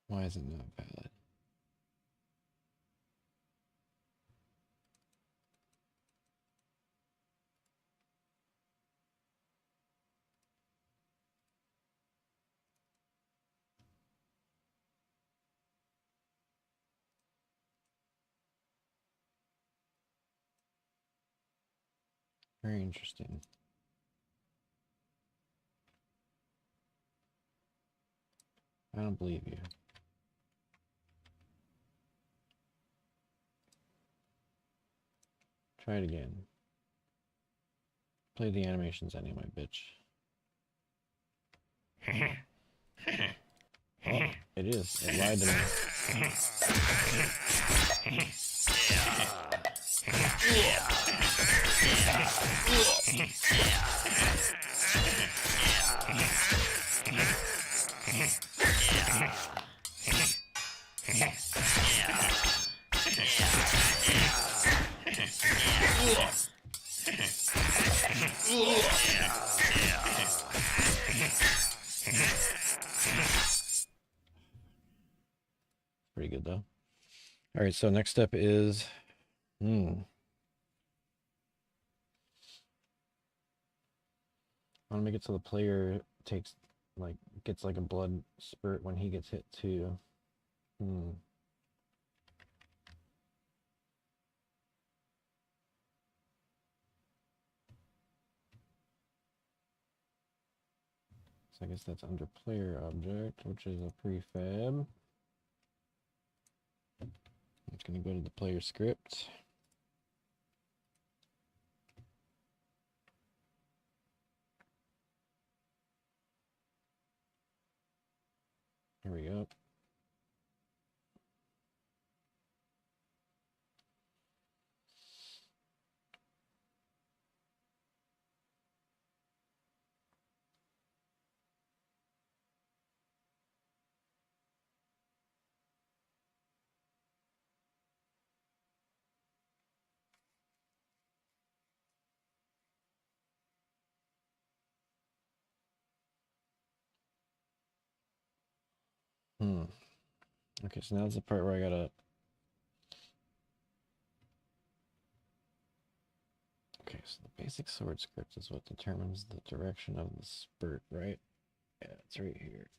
why is it not valid? Very interesting. I don't believe you. Try it again. Play the animations anyway, bitch. Oh, it is. It lied to me. Pretty good though. All right, so next step is I want to make it so the player gets like a blood spurt when he gets hit too. So I guess that's under player object, which is a prefab. It's going to go to the player script. Here we go. Okay, so now's the part where I gotta... Okay, so the basic sword script is what determines the direction of the spurt, right? Yeah, it's right here.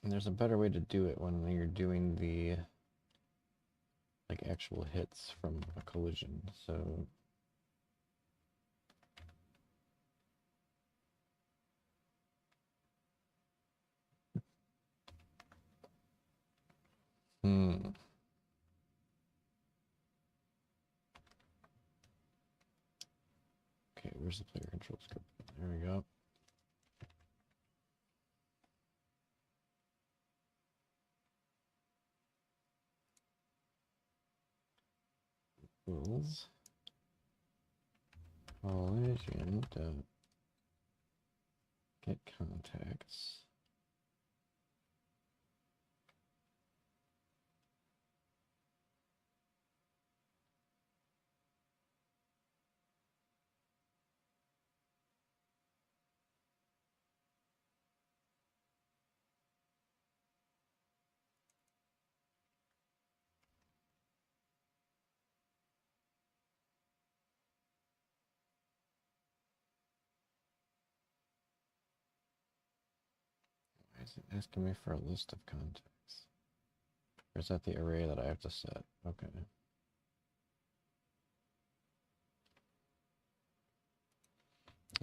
And there's a better way to do it when you're doing the like actual hits from a collision. So okay, where's the player control script? There we go. Rules. Collision. Get contacts. Why is it asking me for a list of contacts? Or is that the array that I have to set? Okay.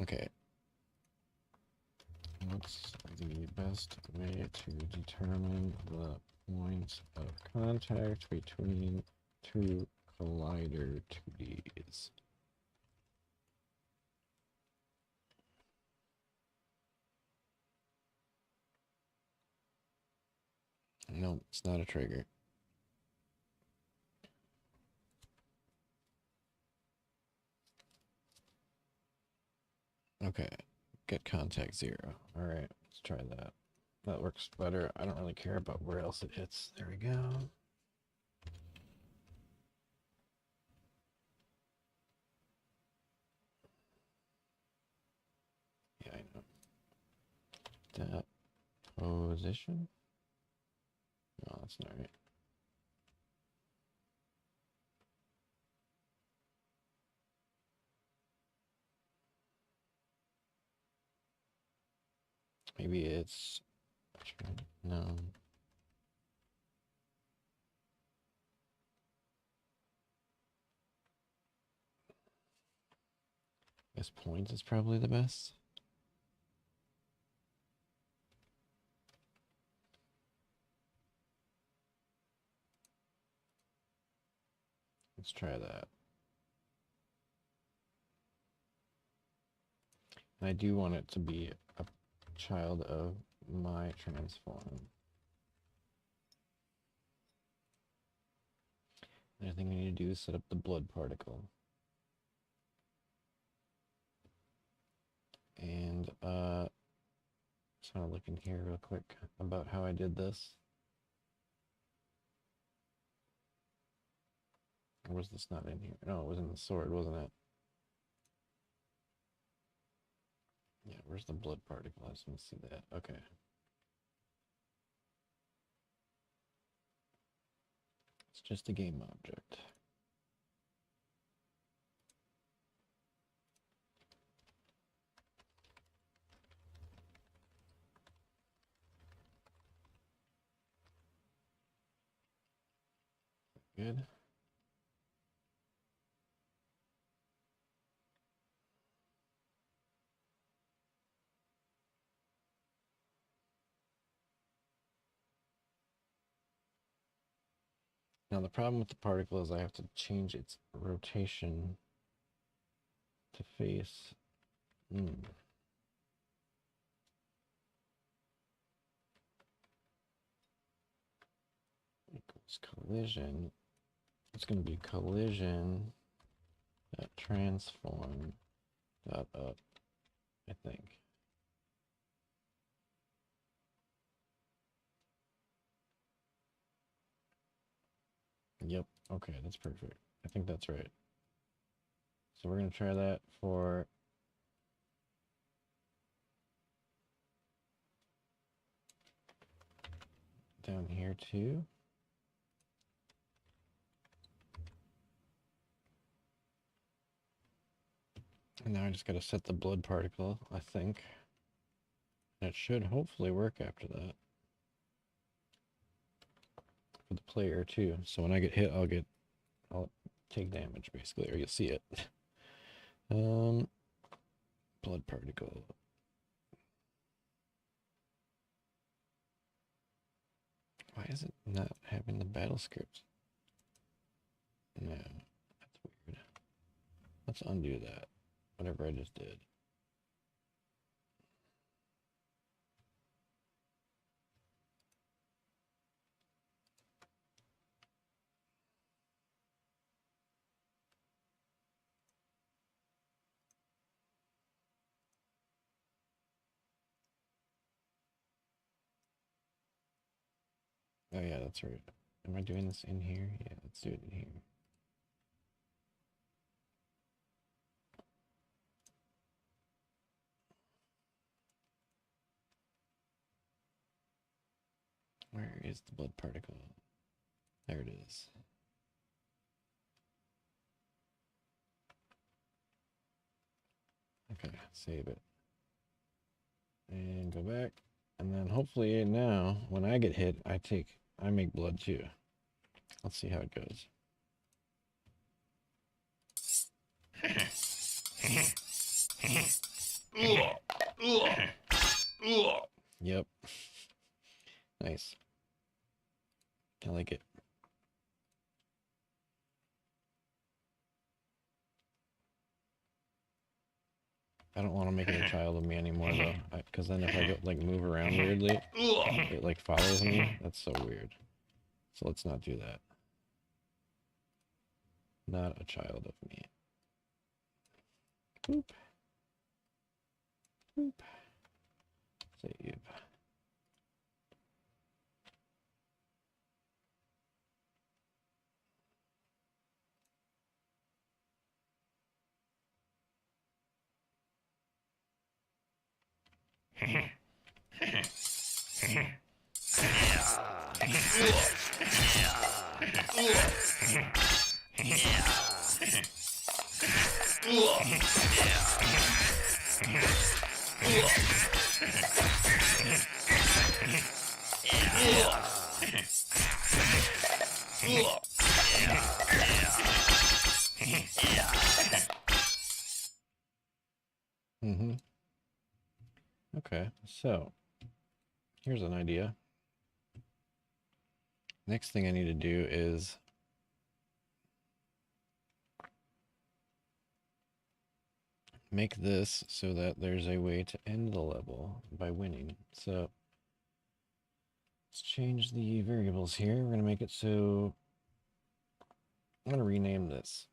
Okay. What's the best way to determine the point of contact between two collider 2Ds? No, it's not a trigger. Okay, get contact 0. All right, let's try that. That works better. I don't really care about where else it hits. There we go. Yeah, I know. That position? No, that's not right. Maybe it's... No. I guess point is probably the best. Let's try that. And I do want it to be a child of my transform. And I think we need to do is set up the blood particle. And just want to look in here real quick about how I did this. Or was this not in here? No, it was in the sword, wasn't it? Yeah, where's the blood particle? I just want to see that. Okay. It's just a game object. Good. Now the problem with the particle is I have to change its rotation to face. Equals collision. It's going to be collision dot transform dot up, I think. Yep. Okay, that's perfect. I think that's right. So we're going to try that for down here too. And now I just got to set the blood particle, I think. And it should hopefully work after that. For the player too. So when I get hit, I'll take damage basically, or you'll see it. Blood particle. Why is it not having the battle script? No, that's weird. Let's undo that. Whatever I just did. Oh yeah, that's right. Am I doing this in here? Yeah, let's do it in here. Where is the blood particle? There it is. Okay, save it. And go back. And then hopefully now, when I get hit, I make blood too. Let's see how it goes. Yep. Nice. I like it. I don't want to make it a child of me anymore though, because then if I go like move around weirdly, it like follows me. That's so weird. So let's not do that. Not a child of me. Boop. Boop. Save. Okay, so here's an idea. Next thing I need to do is make this so that there's a way to end the level by winning. So let's change the variables here. We're going to make it so I'm going to rename this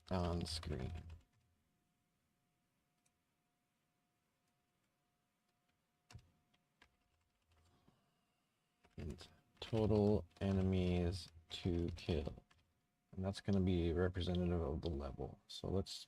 on screen. And total enemies to kill. And that's going to be representative of the level. So let's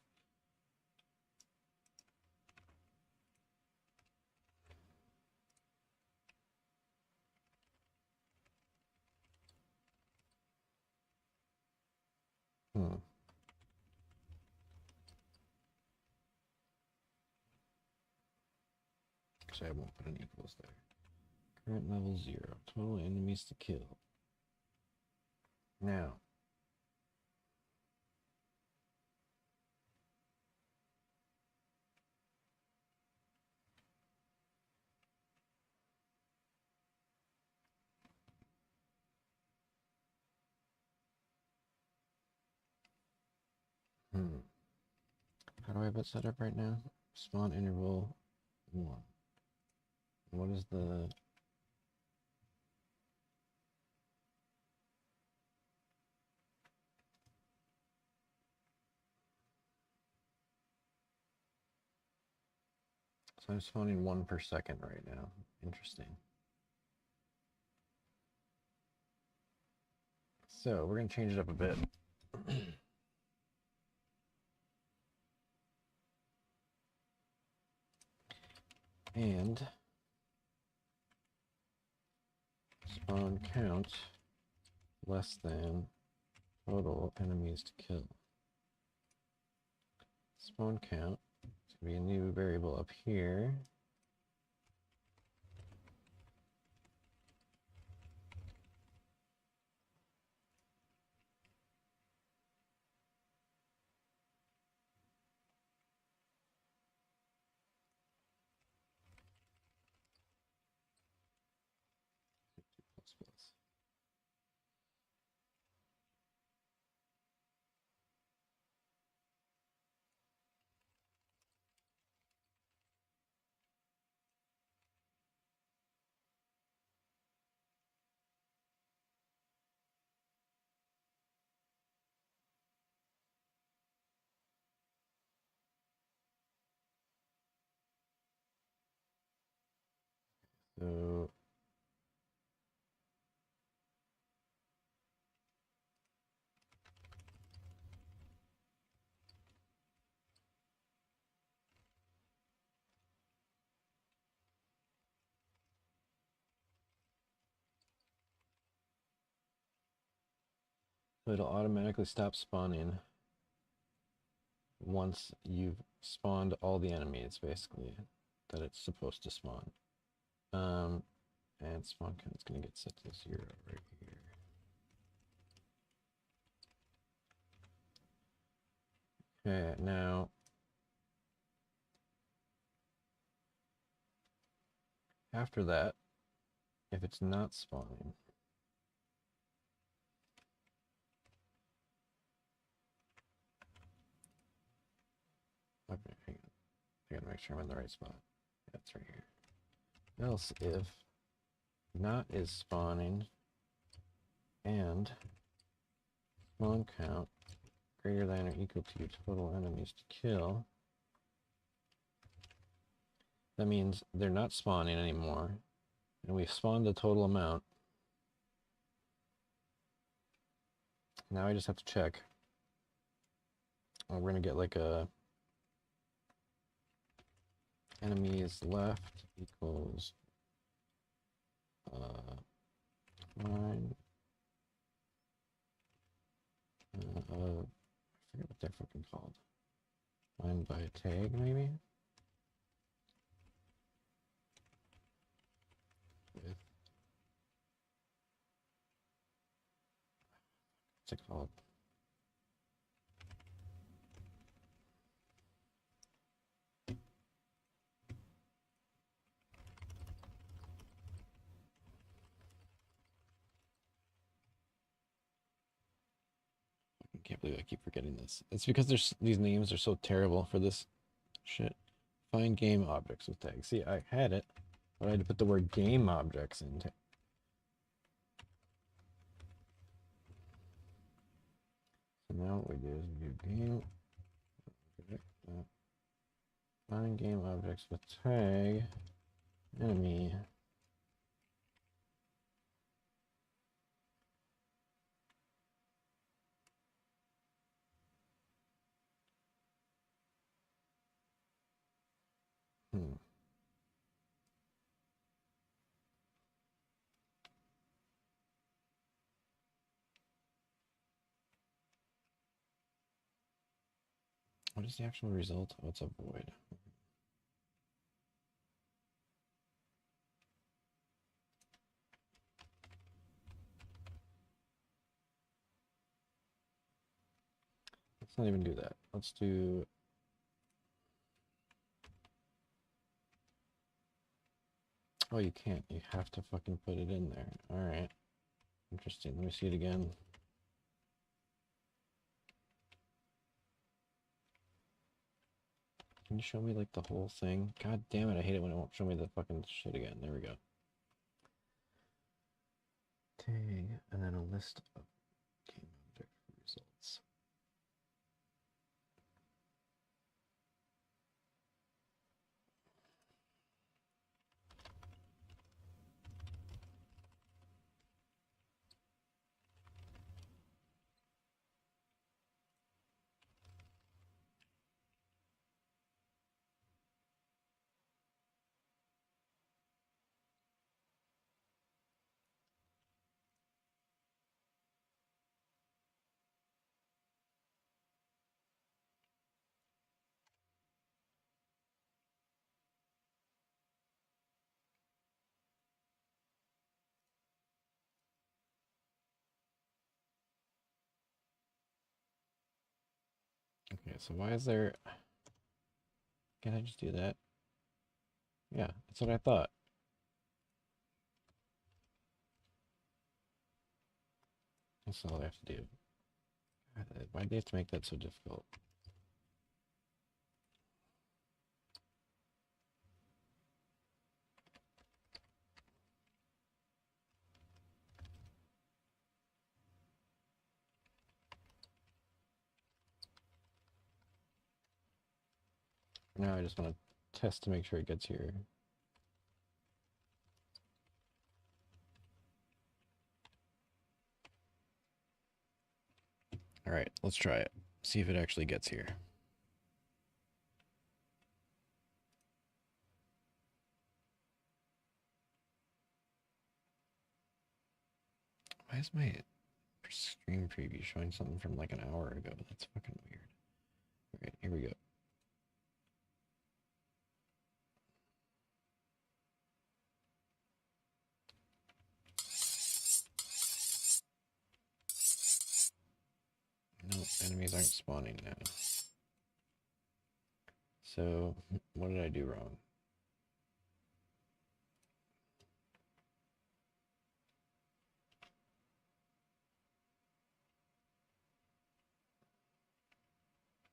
Actually, I won't put an equals there. Current level 0. Total enemies to kill. Now, Hmm. How do I have it set up right now? Spawn interval 1. What is the... So I'm spawning 1 per second right now. Interesting. So we're going to change it up a bit. And spawn count less than total enemies to kill. Spawn count. It's going to be a new variable up here. Plus, plus. So it'll automatically stop spawning once you've spawned all the enemies, basically, that it's supposed to spawn. And spawn count is going to get set to 0 right here. Okay, now after that, if it's not spawning, okay, hang on. I gotta make sure I'm in the right spot. That's right here. Else if not is spawning and spawn count greater than or equal to your total enemies to kill, that means they're not spawning anymore, and we've spawned the total amount. Now I just have to check. We're gonna get like a enemies left equals 9. I forget what they're fucking called. Line by tag, maybe? With, what's it called? I can't believe I keep forgetting this. It's because there's these names are so terrible for this shit. Find game objects with tags. See, I had it, but I had to put the word game objects in. So now what we do is we do game object, find game objects with tag enemy. What is the actual result? Oh, it's a void. Let's not even do that. Let's do... Oh, you can't. You have to fucking put it in there. Alright. Interesting. Let me see it again. Can you show me like the whole thing? God damn it, I hate it when it won't show me the fucking shit again. There we go. Tag, and then a list of game object results. Okay, so why is there... Can I just do that? Yeah, that's what I thought. That's all I have to do. God, why do they have to make that so difficult? Now I just want to test to make sure it gets here. All right, let's try it. See if it actually gets here. Why is my screen preview showing something from like an hour ago? That's fucking weird. All right, here we go. Nope, enemies aren't spawning now. So, what did I do wrong?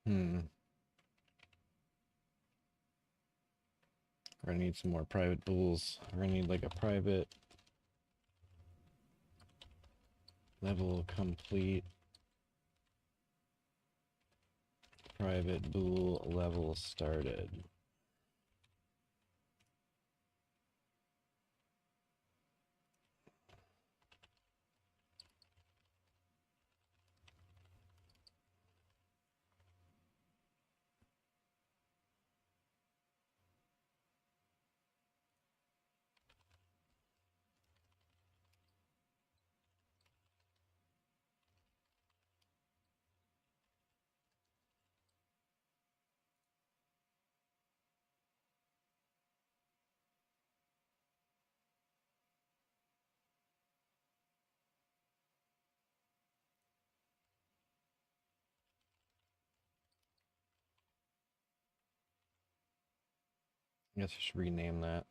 We're gonna need some more private pools. We're gonna need like a private level complete. Private pool level started. I guess I should rename that.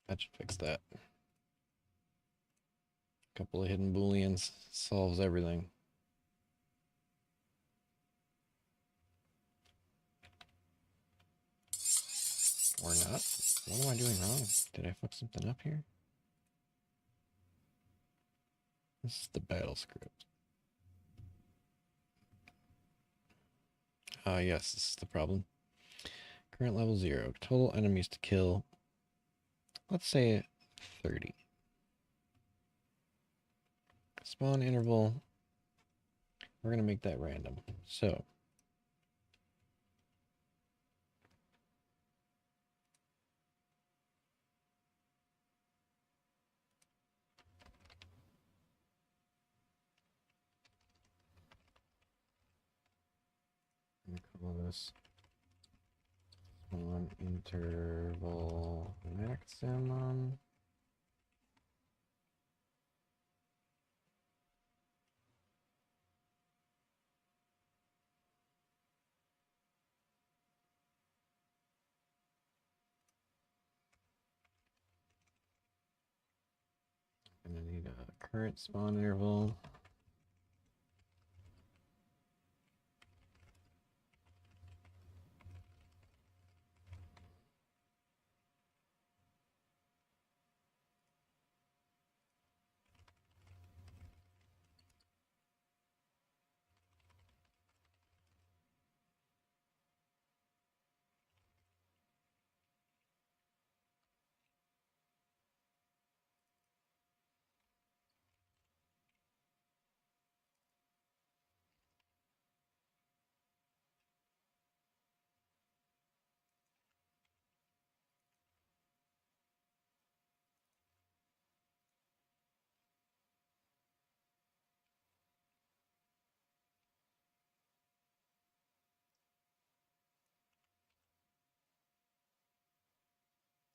That should fix that. Couple of hidden booleans solves everything. Or not. What am I doing wrong? Did I fuck something up here? This is the battle script. Yes, this is the problem. Current level 0. Total enemies to kill. Let's say 30. Spawn interval. We're going to make that random. So. I'm going to call this on interval maximum. And I need a current spawn interval.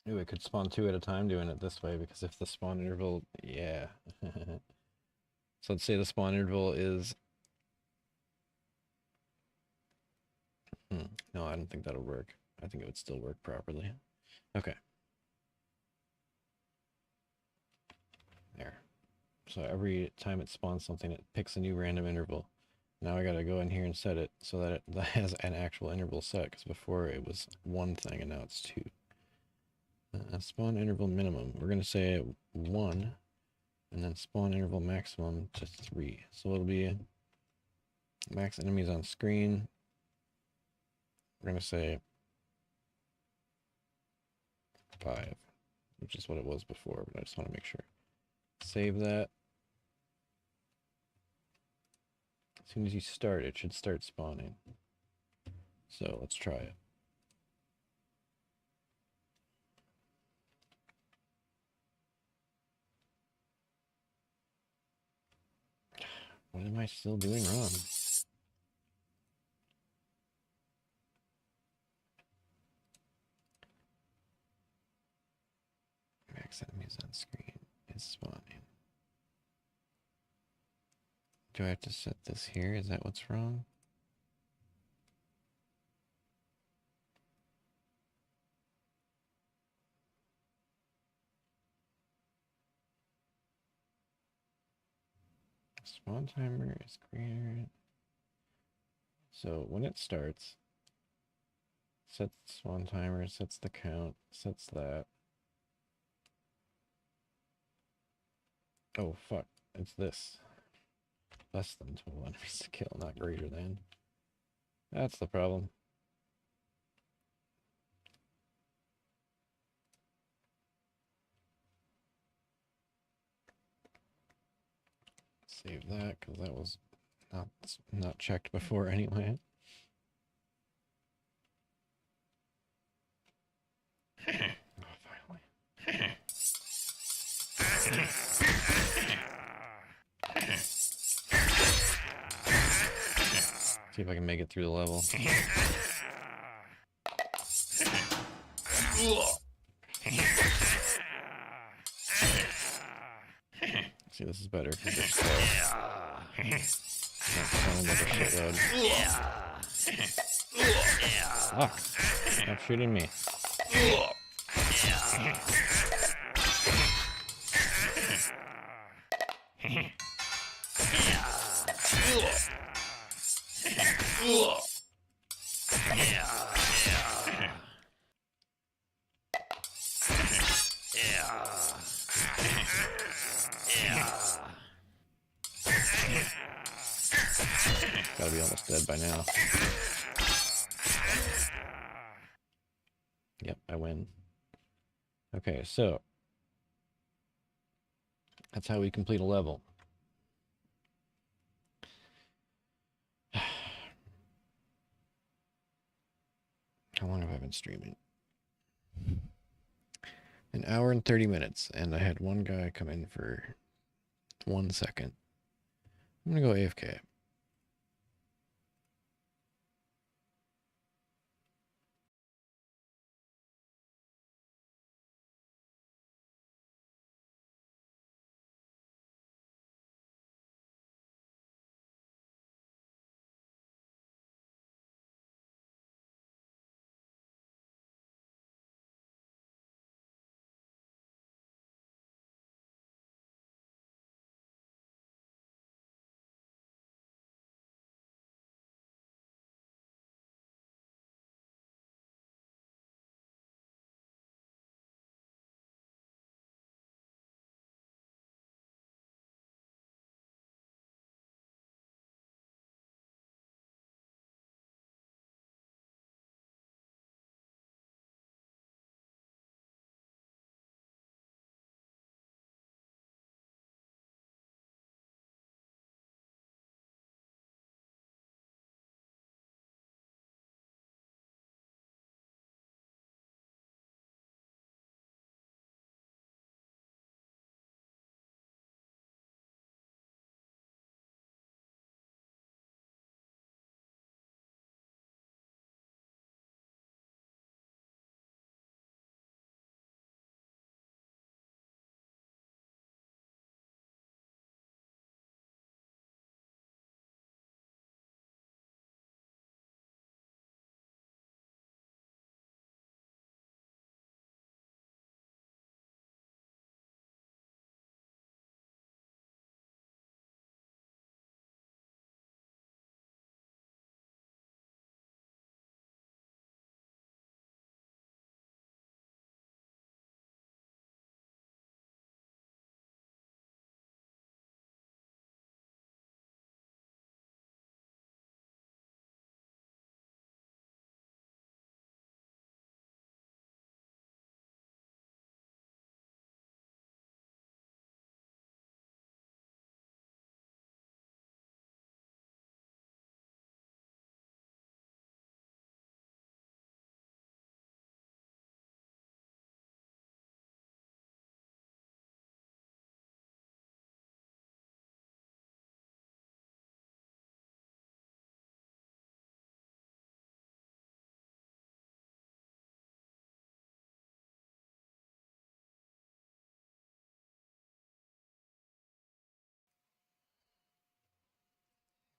Ooh, it could spawn 2 at a time doing it this way, because if the spawn interval, yeah. So let's say the spawn interval is, no, I don't think that'll work. I think it would still work properly. Okay. There. So every time it spawns something, it picks a new random interval. Now I gotta go in here and set it so that it has an actual interval set, because before it was one thing and now it's 2. Spawn interval minimum, we're gonna say 1, and then spawn interval maximum to 3. So it'll be max enemies on screen. We're gonna say 5, which is what it was before, but I just want to make sure. Save that. As soon as you start, it should start spawning. So let's try it. What am I still doing wrong? Max enemies on screen is spawning. Do I have to set this here? Is that what's wrong? Spawn timer is greater. So when it starts, sets spawn timer, sets the count, sets that. Oh, fuck. It's this. Less than total enemies to kill, not greater than. That's the problem. Save that, because that was not checked before anyway. Oh, finally. See if I can make it through the level. See, this is better because they're slow. Not sound like a shitload. Fuck. Stop shooting me. Gotta be almost dead by now. Yep, I win. Okay, so that's how we complete a level. How long have I been streaming? An hour and 30 minutes, and I had one guy come in for 1 second. I'm gonna go AFK.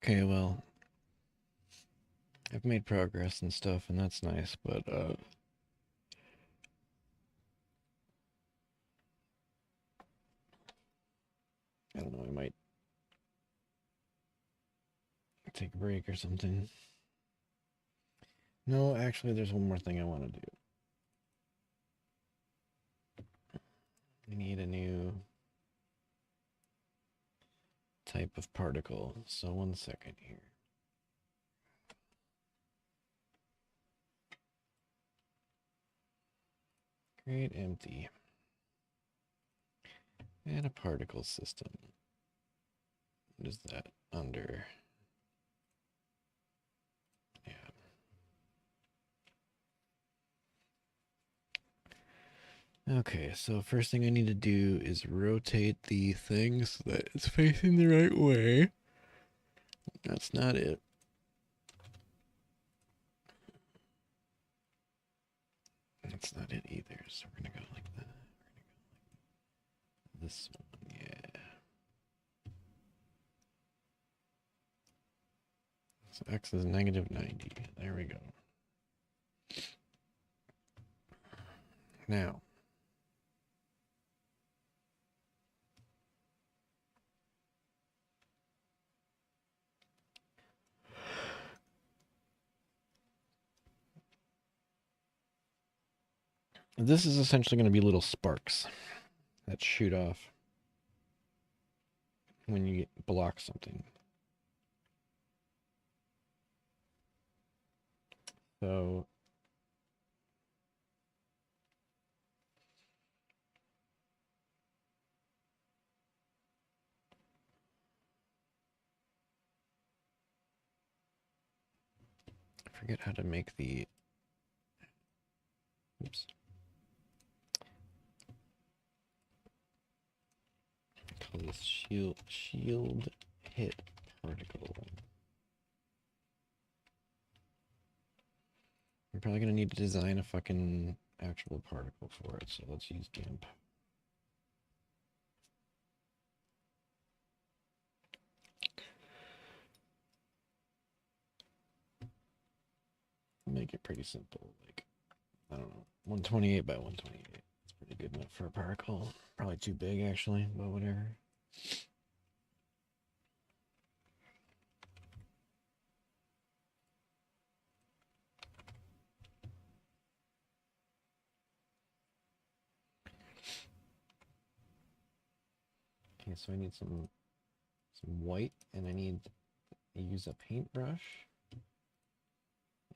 Okay, well, I've made progress and stuff, and that's nice, but I don't know, I might take a break or something. No, actually, there's one more thing I want to do. I need a new type of particle. So 1 second here. Create empty. And a particle system. What is that under? Yeah. Okay, so first thing I need to do is rotate the thing so that it's facing the right way. That's not it. That's not it either. So we're gonna go like that. This one, yeah. So x is -90. There we go. Now, this is essentially going to be little sparks that shoot off when you block something. So I forget how to make the, oops. Call this shield hit particle. I'm probably going to need to design a fucking actual particle for it, so let's use GIMP. Make it pretty simple, like, I don't know, 128 by 128. It's pretty good enough for a particle. Probably too big, actually, but whatever. Okay, so I need some white, and I need to use a paintbrush.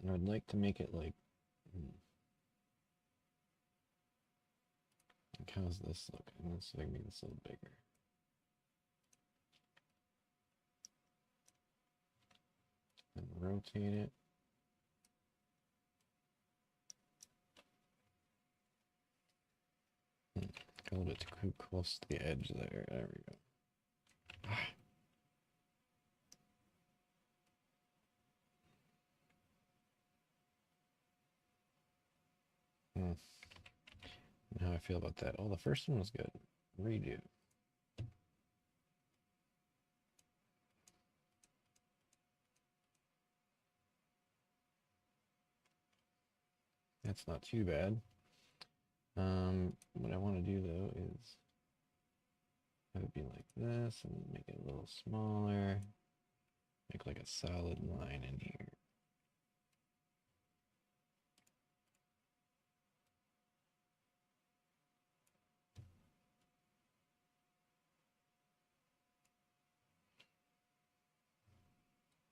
And I'd like to make it like how's this look? Let's make this a little bigger. And rotate it. Go a little bit too close to the edge there. There we go. How I feel about that. Oh, the first one was good. Redo. That's not too bad. What I want to do though is have it be like this and make it a little smaller. Make like a solid line in here.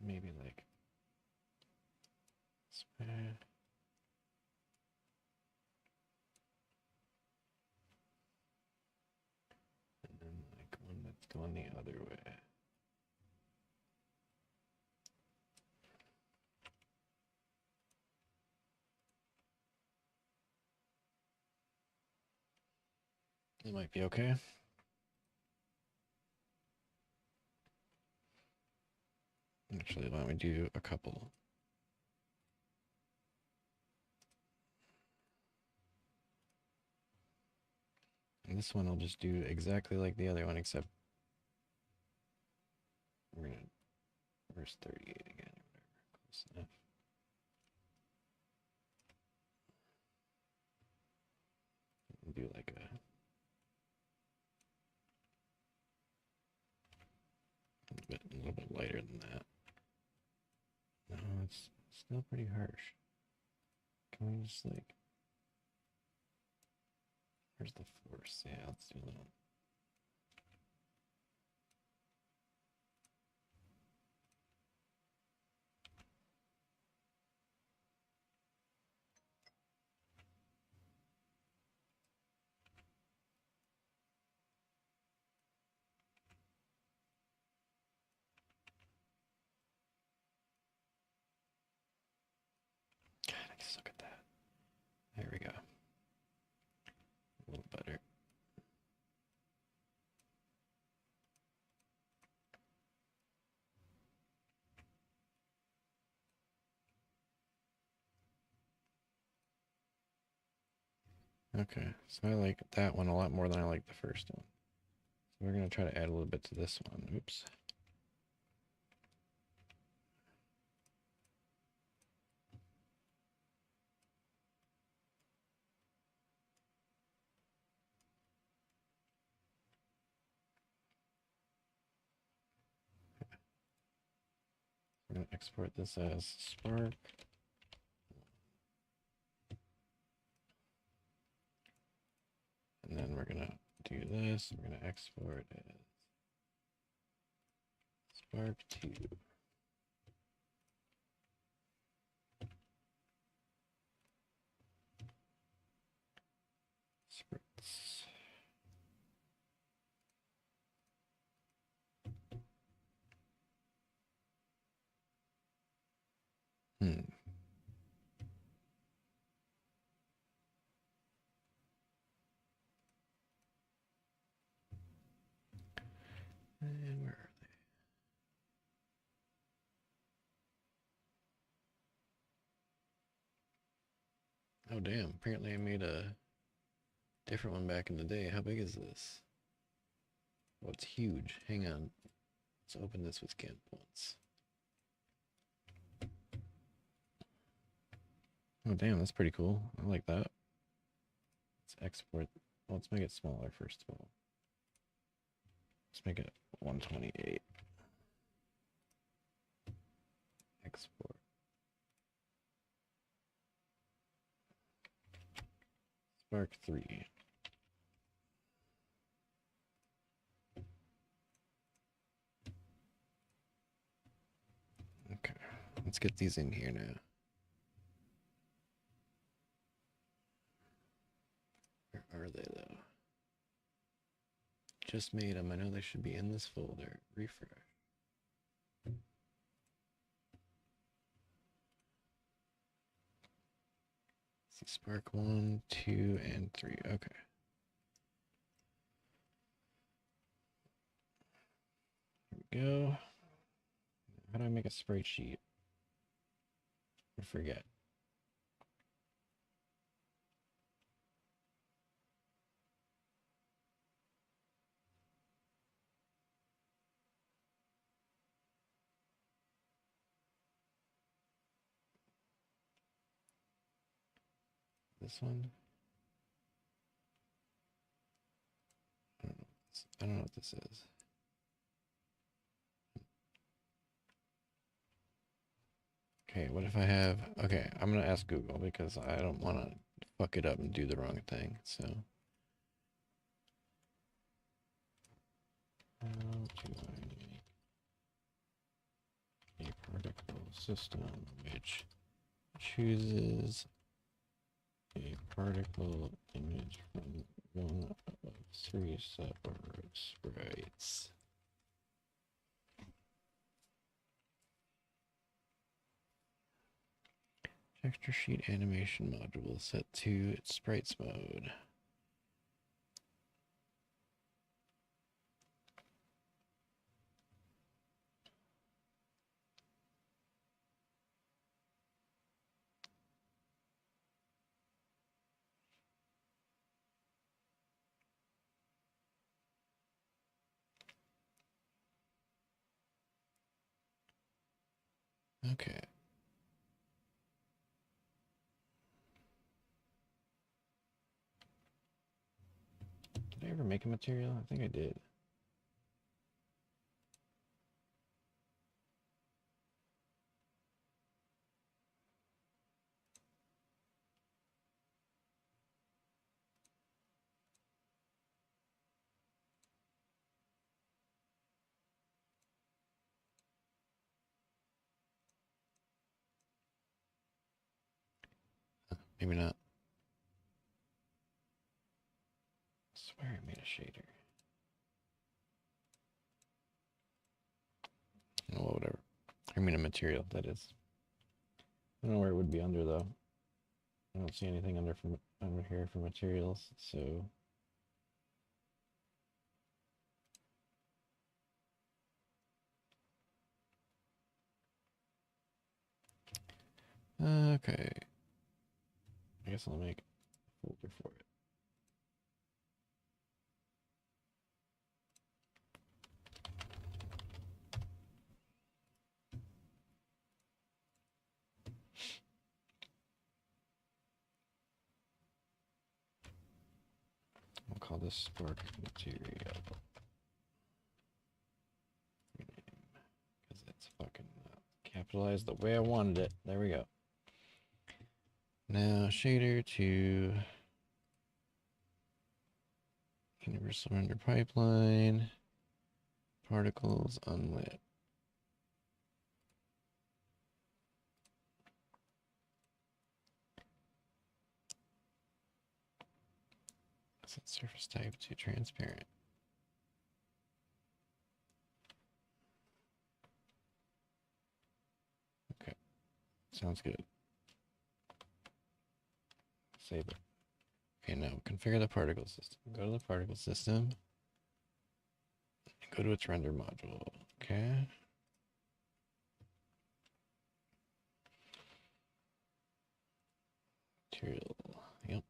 Maybe like and then like one that's going the other way. It might be okay. Actually, why don't we do a couple? And this one I'll just do exactly like the other one, except we're Where's 38 again? Close enough. Do like a little bit lighter than that. No, it's still pretty harsh. Can we just like, where's the force? Yeah, let's do that. God, I can suck at that. There we go. A little better. Okay, so I like that one a lot more than I like the first one. So we're going to try to add a little bit to this one. Oops. We're going to export this as Spark. And then we're going to do this. We're going to export as Spark 2. Spritz. Hmm. And where are they? Oh, damn. Apparently I made a different one back in the day. How big is this? Oh, it's huge. Hang on. Let's open this with scan once. Oh, damn. That's pretty cool. I like that. Let's export. Well, let's make it smaller first of all. Let's make it 128. Export. Spark 3. Okay, let's get these in here now. Where are they though? Just made them. I know they should be in this folder. Refresh. See, Spark 1, 2, and 3. Okay. Here we go. How do I make a sprite sheet? I forget. This one? I don't know what this is. Okay, what if I have... Okay, I'm going to ask Google because I don't want to fuck it up and do the wrong thing, so... How do I make a particle system which chooses a particle image from one of 3 separate sprites? Texture sheet animation module set to sprites mode. Okay. Did I ever make a material? I think I did. Maybe not. I swear I made a shader. Oh, whatever. I mean a material, that is. I don't know where it would be under though. I don't see anything under here for materials, so okay. I guess I'll make a folder for it. We'll call this Spark Material. Because it's fucking capitalized the way I wanted it. There we go. Now shader to universal render pipeline. Particles unlit. Set surface type to transparent. Okay, sounds good. Save it. Okay, now configure the particle system. Go to the particle system. Go to its render module. Okay. Material. Yep.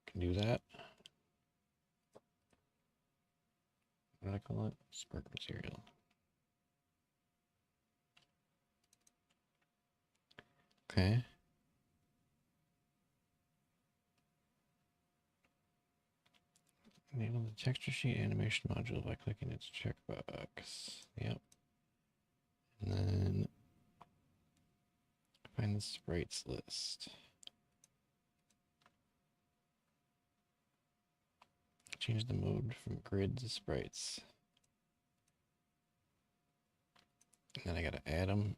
Can do that. What do I call it? Spark material. Okay. Enable the texture sheet animation module by clicking its checkbox. Yep. And then find the sprites list. Change the mode from grid to sprites. And then I gotta add them.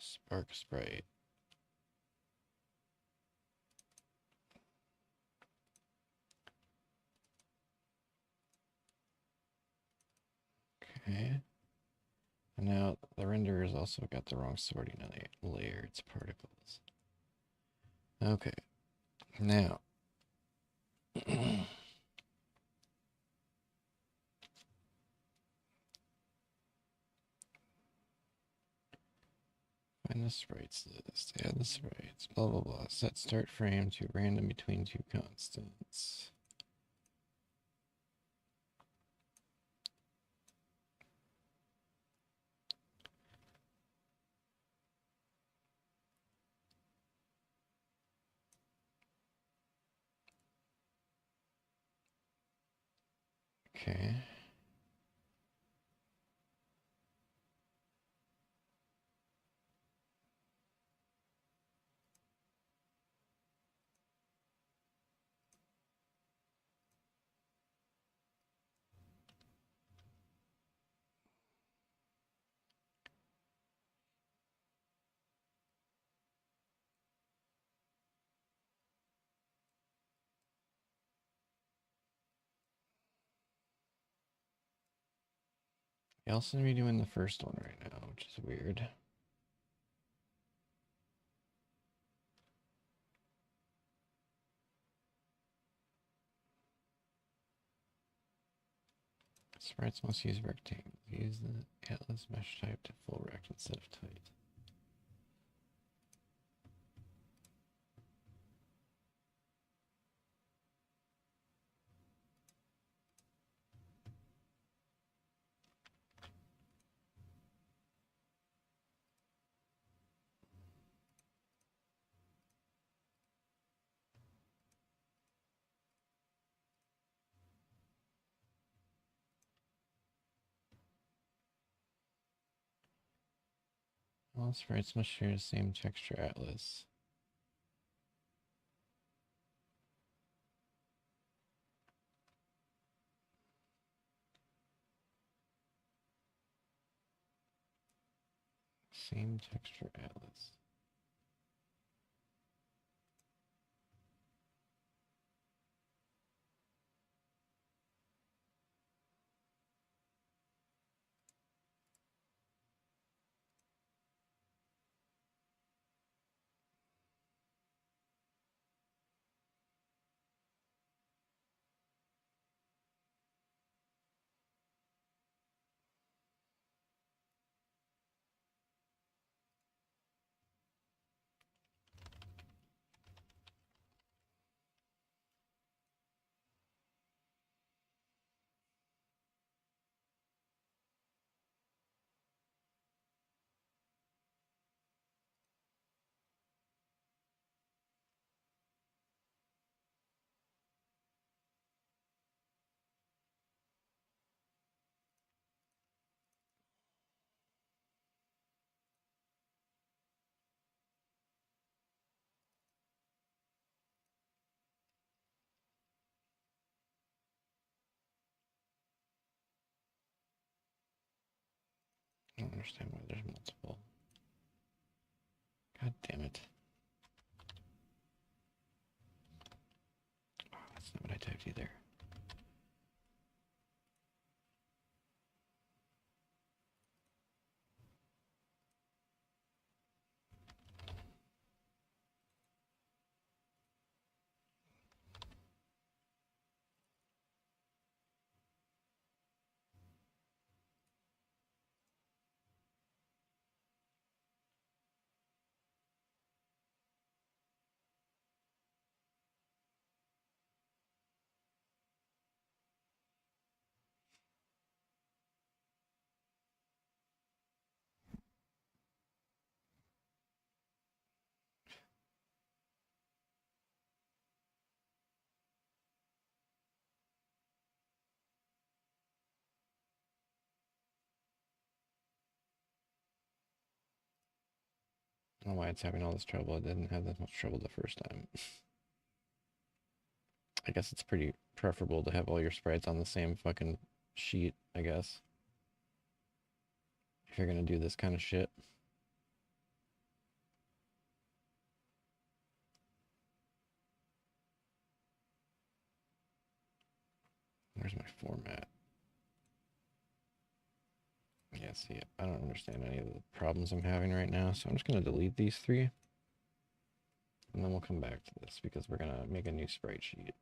Spark sprite. Okay. And now the render has also got the wrong sorting layer. It's particles. Okay. Now. Find the sprites list. Add the sprites. Blah, blah, blah. Set start frame to random between two constants. Okay. I also be doing the first one right now, which is weird. Sprites must use rectangles. Use the Atlas mesh type to full rect instead of tight. All sprites must share the same texture atlas. Same texture atlas. I don't understand why there's multiple. God damn it. Oh, that's not what I typed either. I don't know why it's having all this trouble. It didn't have that much trouble the first time. I guess it's pretty preferable to have all your sprites on the same fucking sheet, I guess. If you're gonna do this kind of shit. Where's my format? Yeah, see, I don't understand any of the problems I'm having right now, so I'm just gonna delete these three. And then we'll come back to this because we're gonna make a new sprite sheet.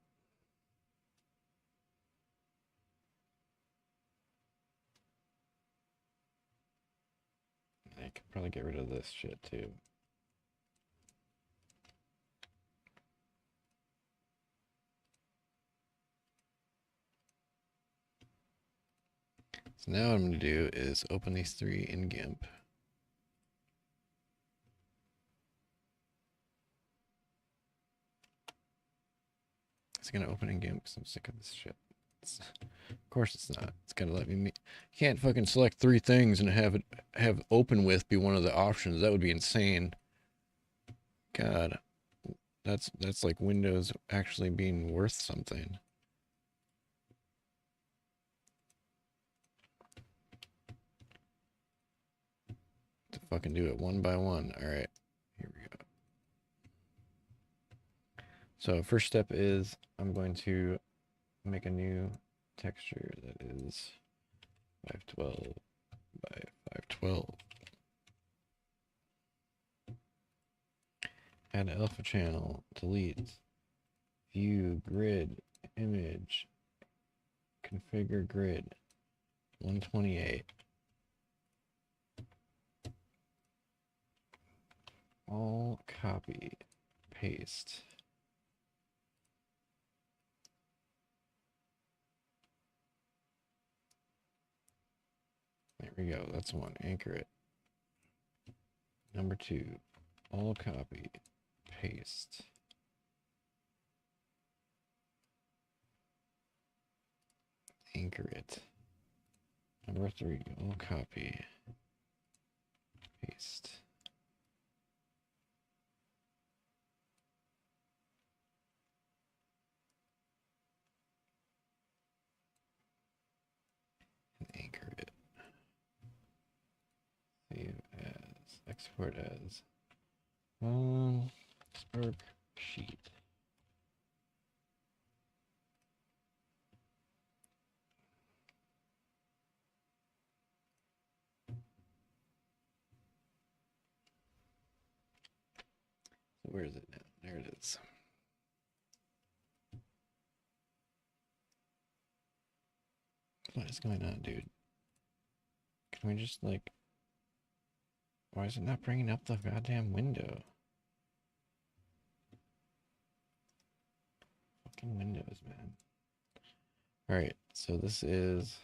I could probably get rid of this shit too. So now what I'm going to do is open these three in GIMP. It's going to open in GIMP because I'm sick of this shit. Of course it's not. It's going to let me... You can't fucking select three things and have open with be one of the options. That would be insane. God. That's like Windows actually being worth something. To fucking do it one by one. All right. Here we go. So first step is I'm going to make a new texture that is 512 by 512. Add alpha channel, delete, view, grid, image, configure grid, 128. All copy, paste. There we go, that's one, anchor it. Number two, all copy, paste. Anchor it. Number three, all copy, paste. export as spark sheet. So where is it now? There it is. What is going on, dude? Can we just like... Why is it not bringing up the goddamn window? Fucking windows, man. Alright, so this is...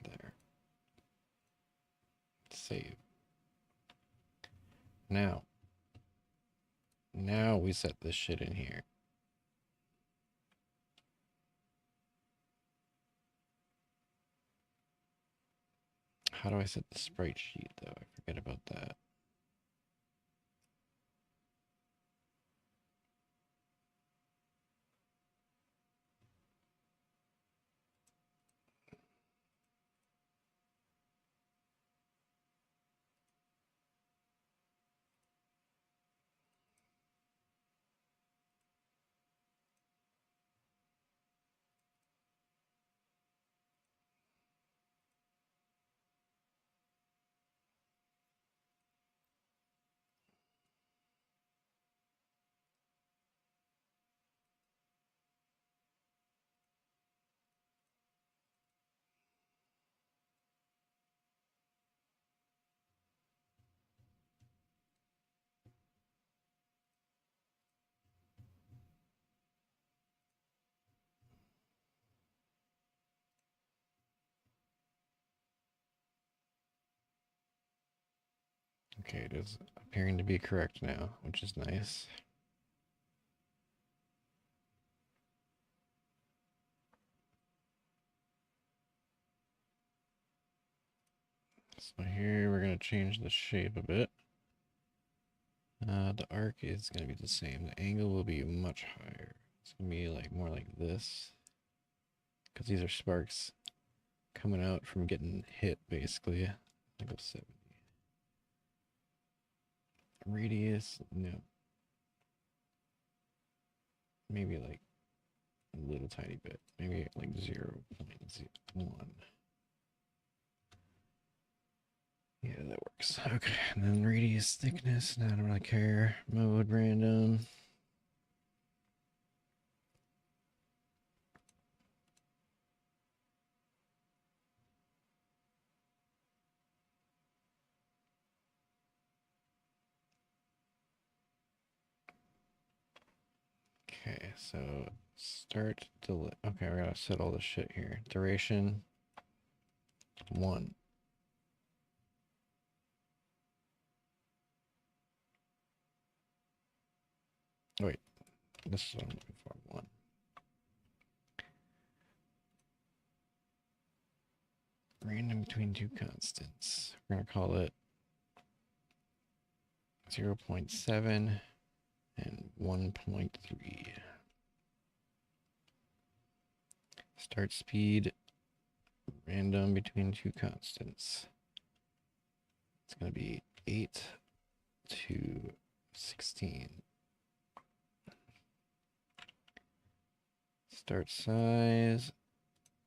There. Save. Now we set this shit in here. How do I set the sprite sheet, though? I forget about that. Okay, it is appearing to be correct now, which is nice. So here we're going to change the shape a bit. The arc is going to be the same. The angle will be much higher. It's going to be like more like this. Because these are sparks coming out from getting hit, basically. I go 70. Radius, no. Maybe like a little tiny bit. Maybe like 0.01. Yeah, that works. Okay, and then radius thickness, no, I don't really care. Mode random. Okay, so start delay. Okay, we gotta set all this shit here. Duration 1. Wait, this is what I'm looking for. 1. Random between 2 constants. We're gonna call it 0.7 and 1.3. Start speed random between 2 constants. It's going to be 8 to 16. Start size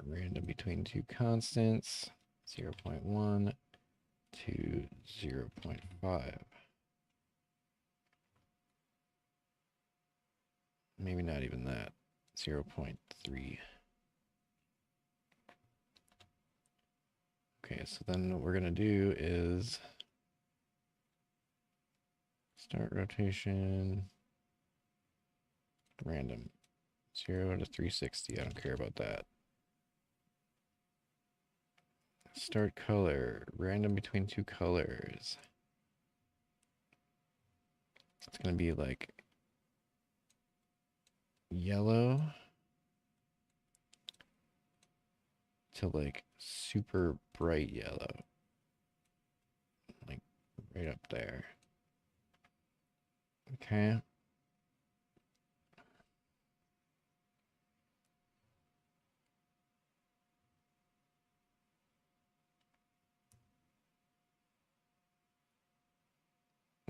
random between 2 constants, 0.1 to 0.5. Maybe not even that, 0.3. Okay, so then what we're going to do is start rotation random 0 to 360. I don't care about that. Start color random between 2 colors. It's going to be like yellow to like super bright yellow. Like right up there. Okay.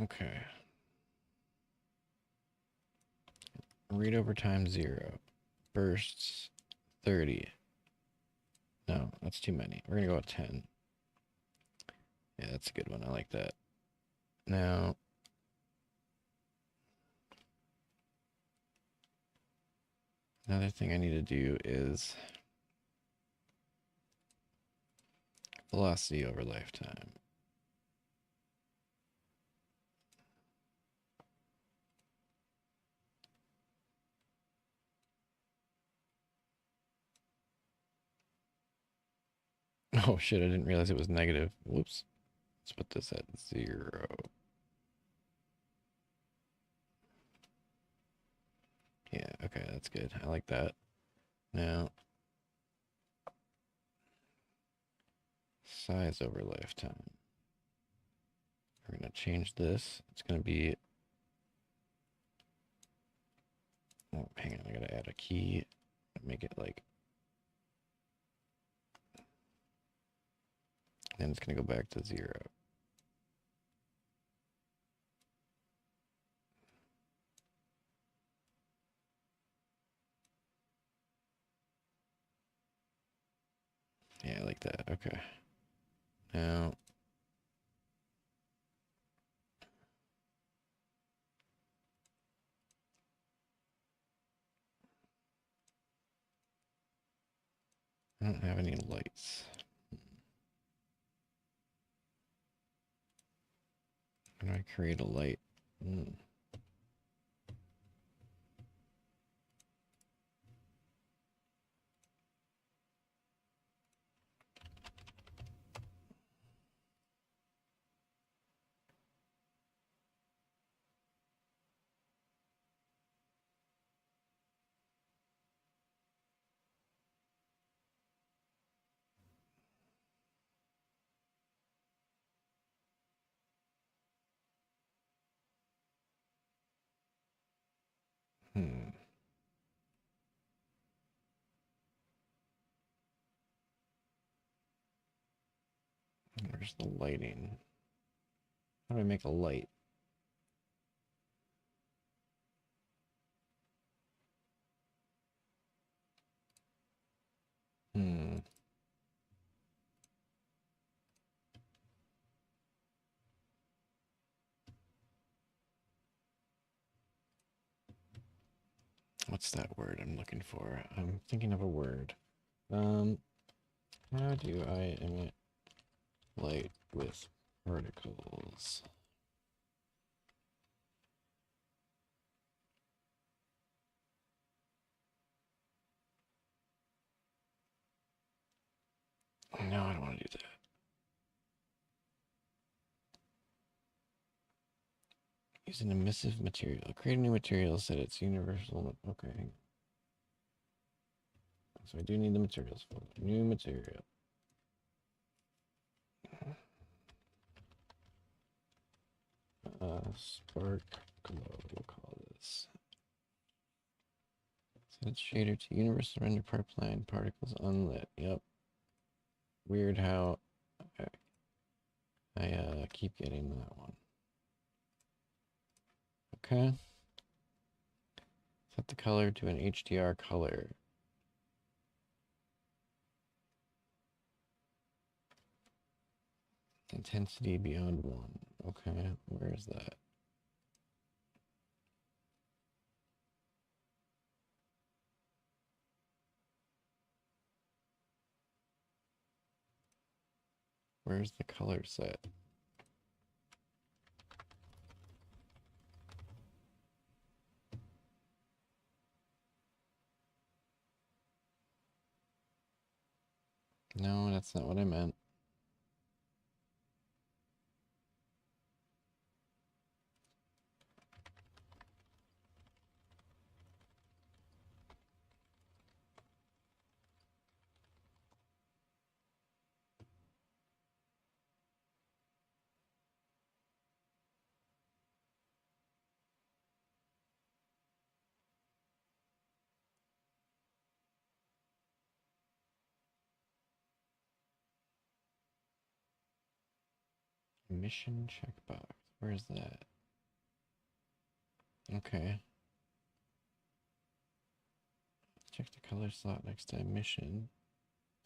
Okay. Read over time 0. Bursts 30. No, that's too many. We're gonna go with 10. Yeah, that's a good one. I like that. Now, another thing I need to do is velocity over lifetime. Oh shit, I didn't realize it was negative. Whoops. Let's put this at 0. Yeah, okay, that's good. I like that. Now, size over lifetime. We're going to change this. It's going to be... Oh, hang on. I got to add a key. Make it like... Then it's going to go back to 0. Yeah, I like that. Okay. Now... I don't have any lights. How do I create a light? Hmm. Where's the lighting? How do I make a light? Hmm. What's that word I'm looking for? I'm thinking of a word. How do I emit light with particles? No, I don't want to do that. Use an emissive material. Create a new material so that it's universal. Okay. So I do need the materials for it. New material. Spark glow, we'll call this. Set shader to universal render pipeline, particles unlit. Yep. Weird how I keep getting that one. Okay. Set the color to an HDR color. Intensity beyond 1. Okay, where is that? Where's the color set? No, that's not what I meant. mission checkbox. Where's that? Okay. Check the color slot next to mission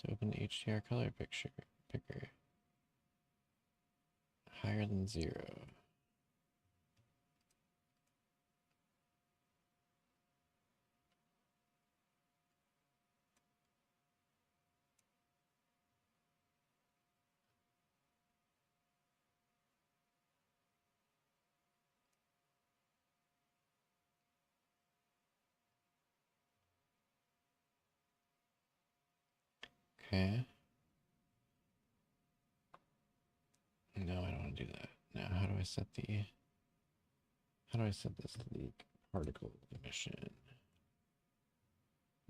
to open the HDR color picker. Higher than 0. Okay. No, I don't want to do that. Now, how do I set this leak particle emission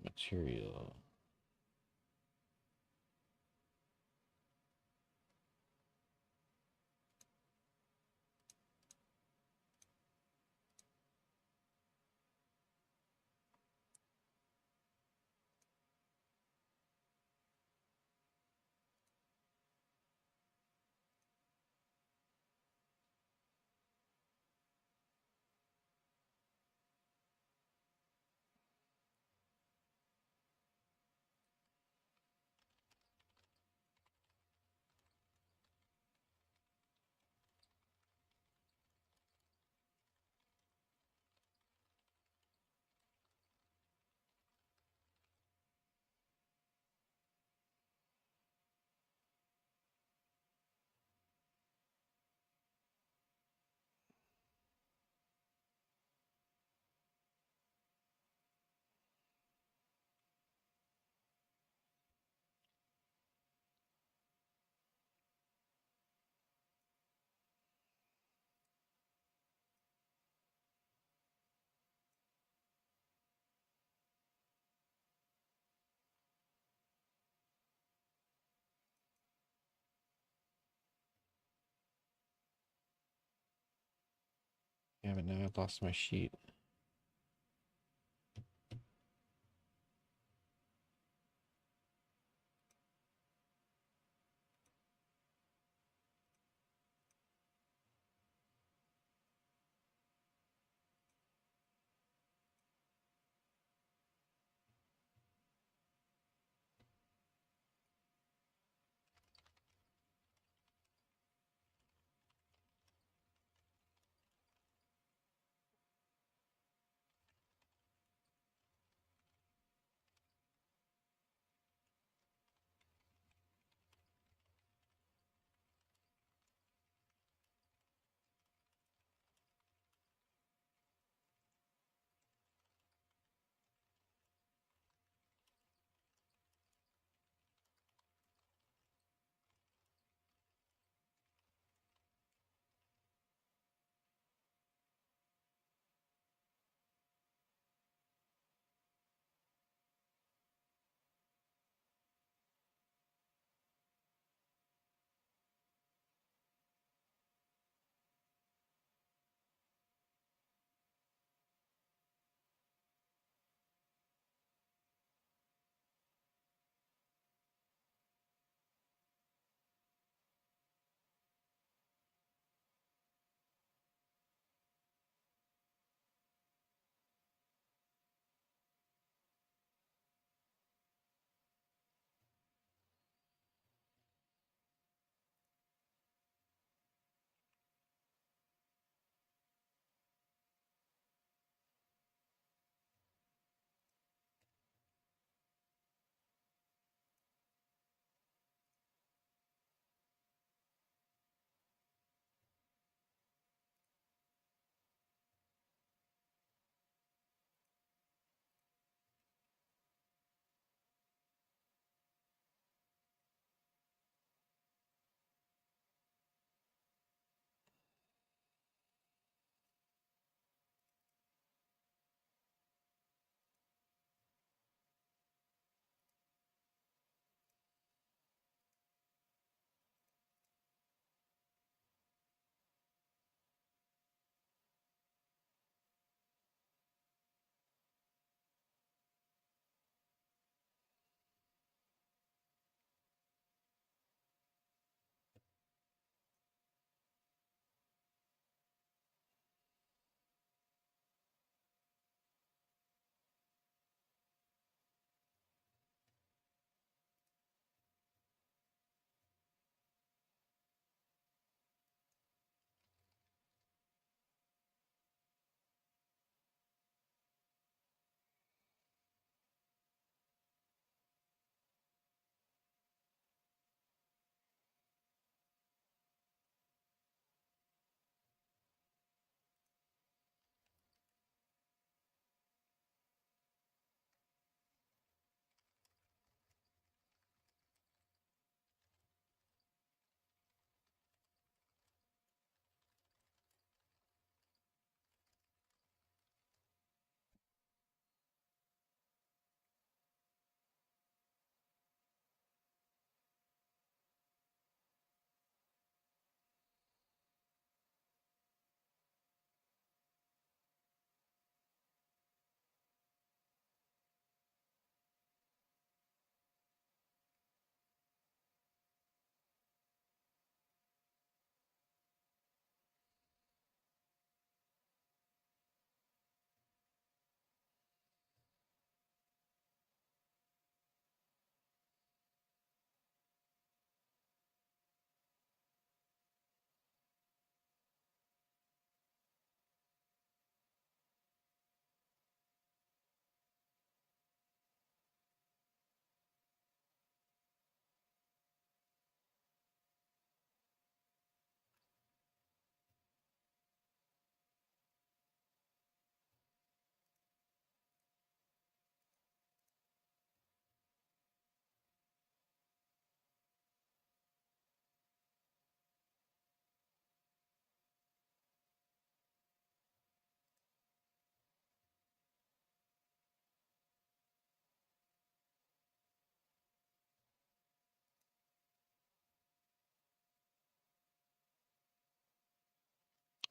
material? Yeah, but now I've lost my sheet.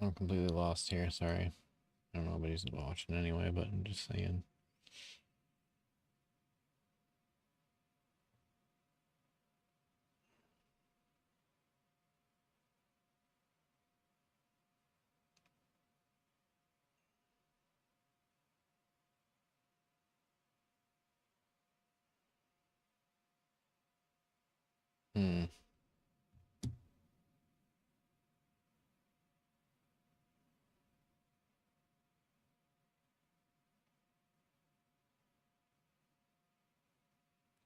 I'm completely lost here. Sorry. I don't know, nobody's watching anyway, but I'm just saying. Hmm.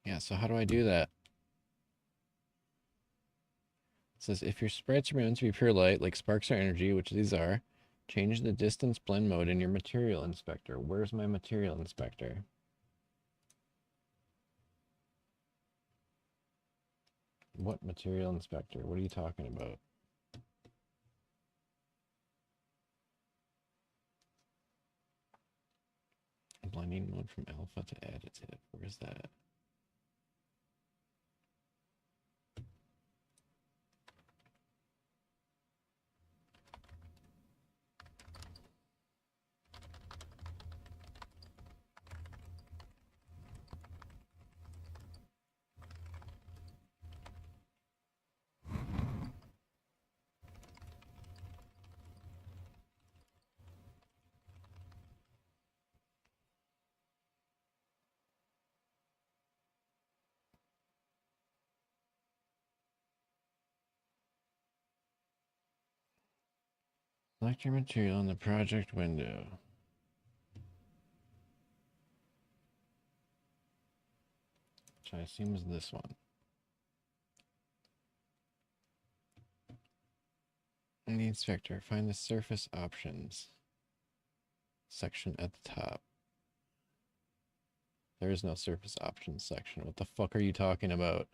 Yeah, so how do I do that? It says if your sprites are meant to be pure light, like sparks or energy, which these are, change the distance blend mode in your material inspector. Where's my material inspector? What material inspector? What are you talking about? Blending mode from alpha to additive. Where's that? Select your material in the project window. Which I assume is this one. In the inspector, find the surface options section at the top. There is no surface options section. What the fuck are you talking about?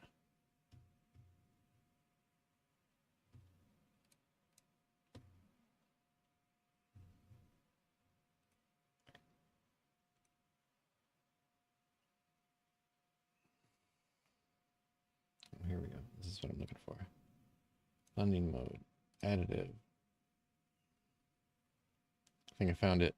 Oh, here we go. This is what I'm looking for. Blending mode. Additive. I think I found it.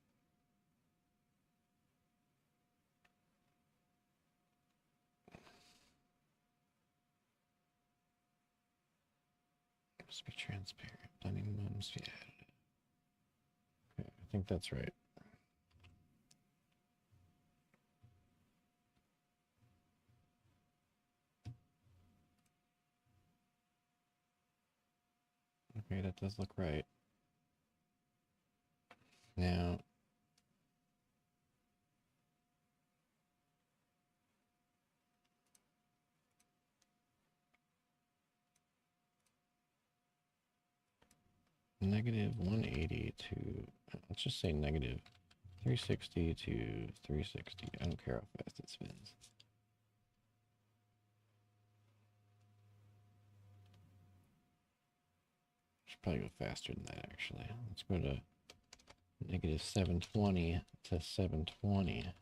Must be transparent. Blending mode must be additive. Okay, I think that's right. Okay, that does look right. Now, negative 180 to, let's just say negative 360 to 360. I don't care how fast it spins. Should probably go faster than that, actually. Let's go to negative 720 to 720.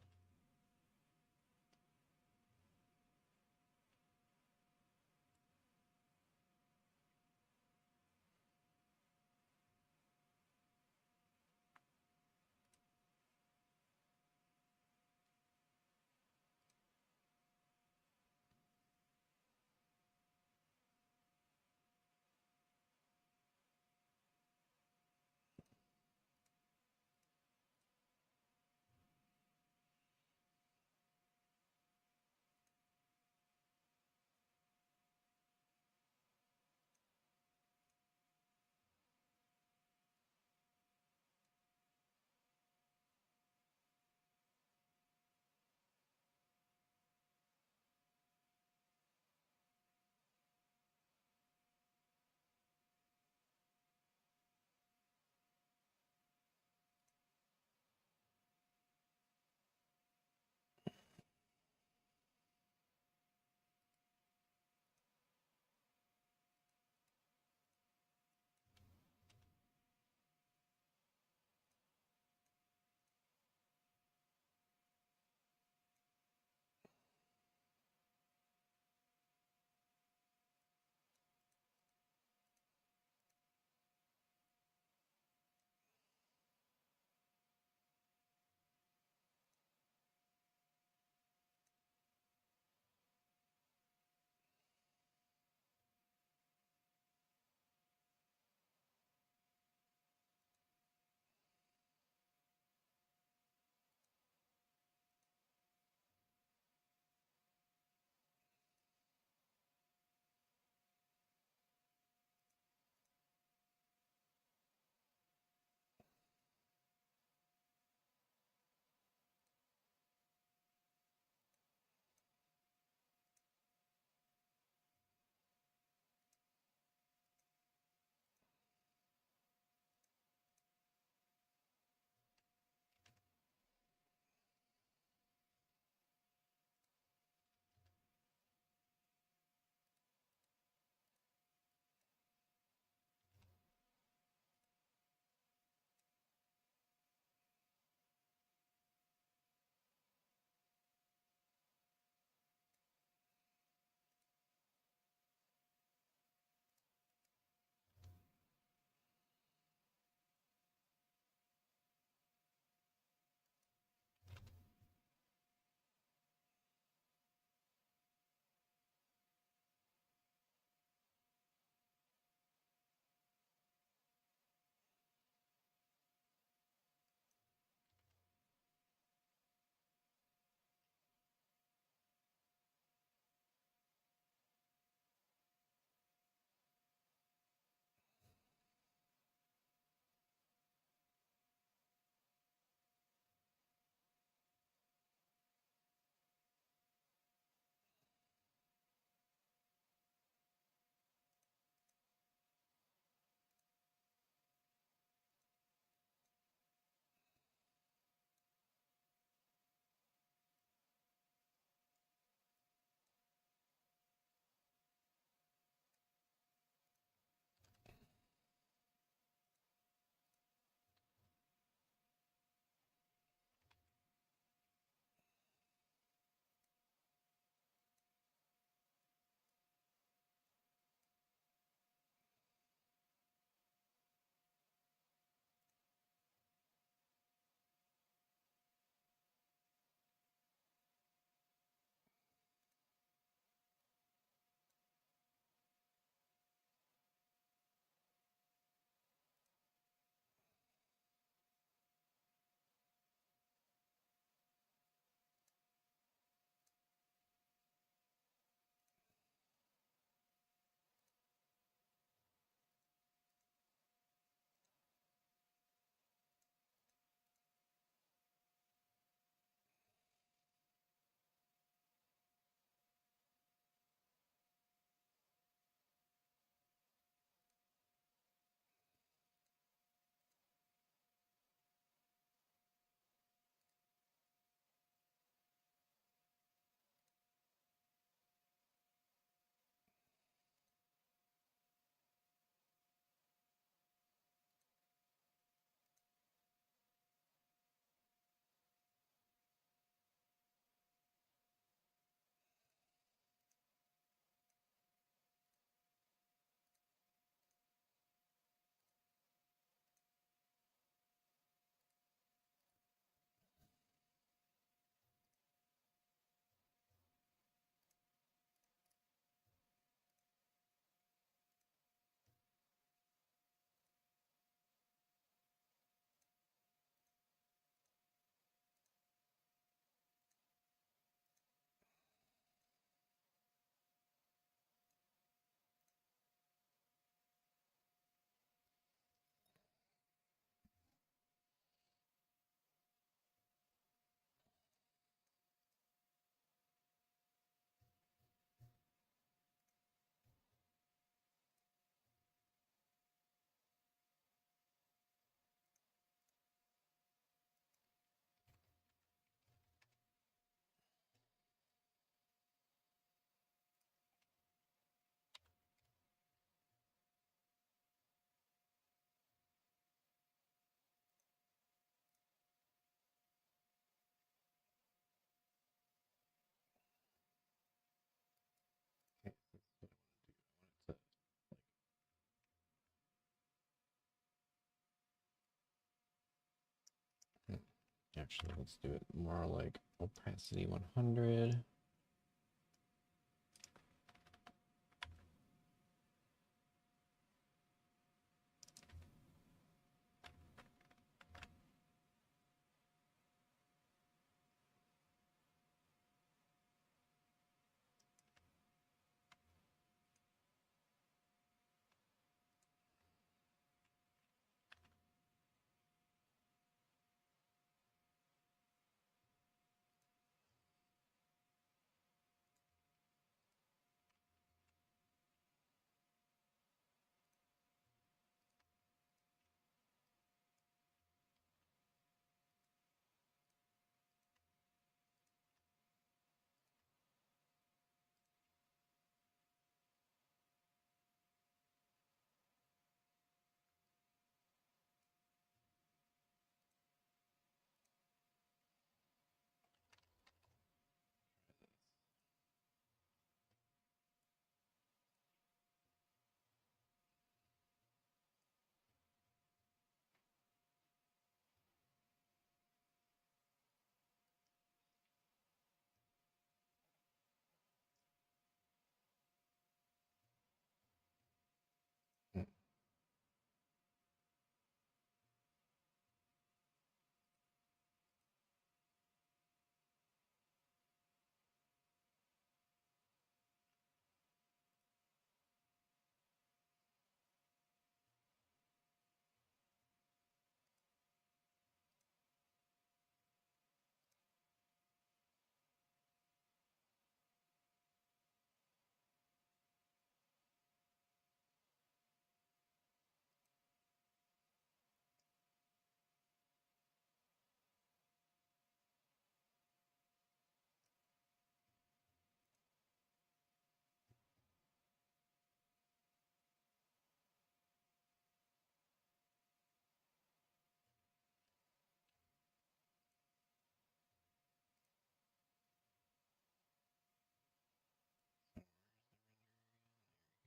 Actually, let's do it more like opacity 100.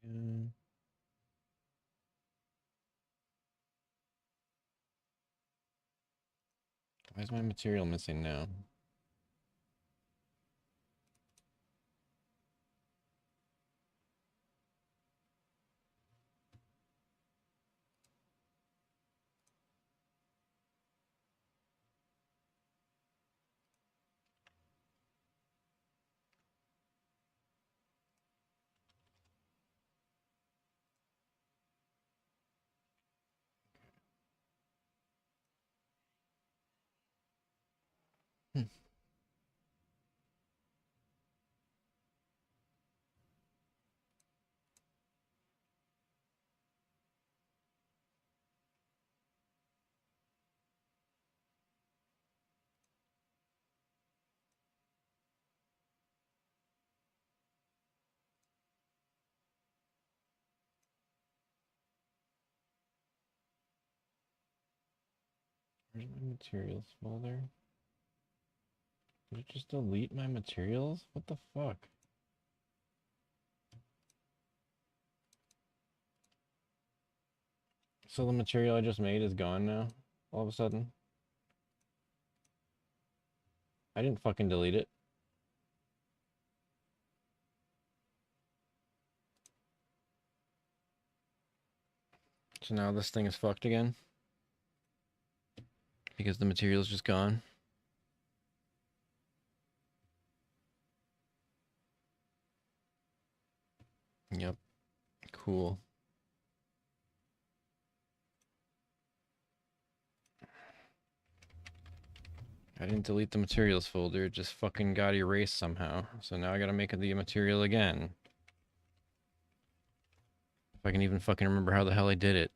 Mm. Why is my material missing now? Hmm. Where's my materials folder? Did it just delete my materials? What the fuck? So the material I just made is gone now? All of a sudden? I didn't fucking delete it. So now this thing is fucked again? Because the material's just gone? Yep. Cool. I didn't delete the materials folder, it just fucking got erased somehow. So now I gotta make the material again. If I can even fucking remember how the hell I did it.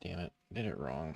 damn it. Did it wrong.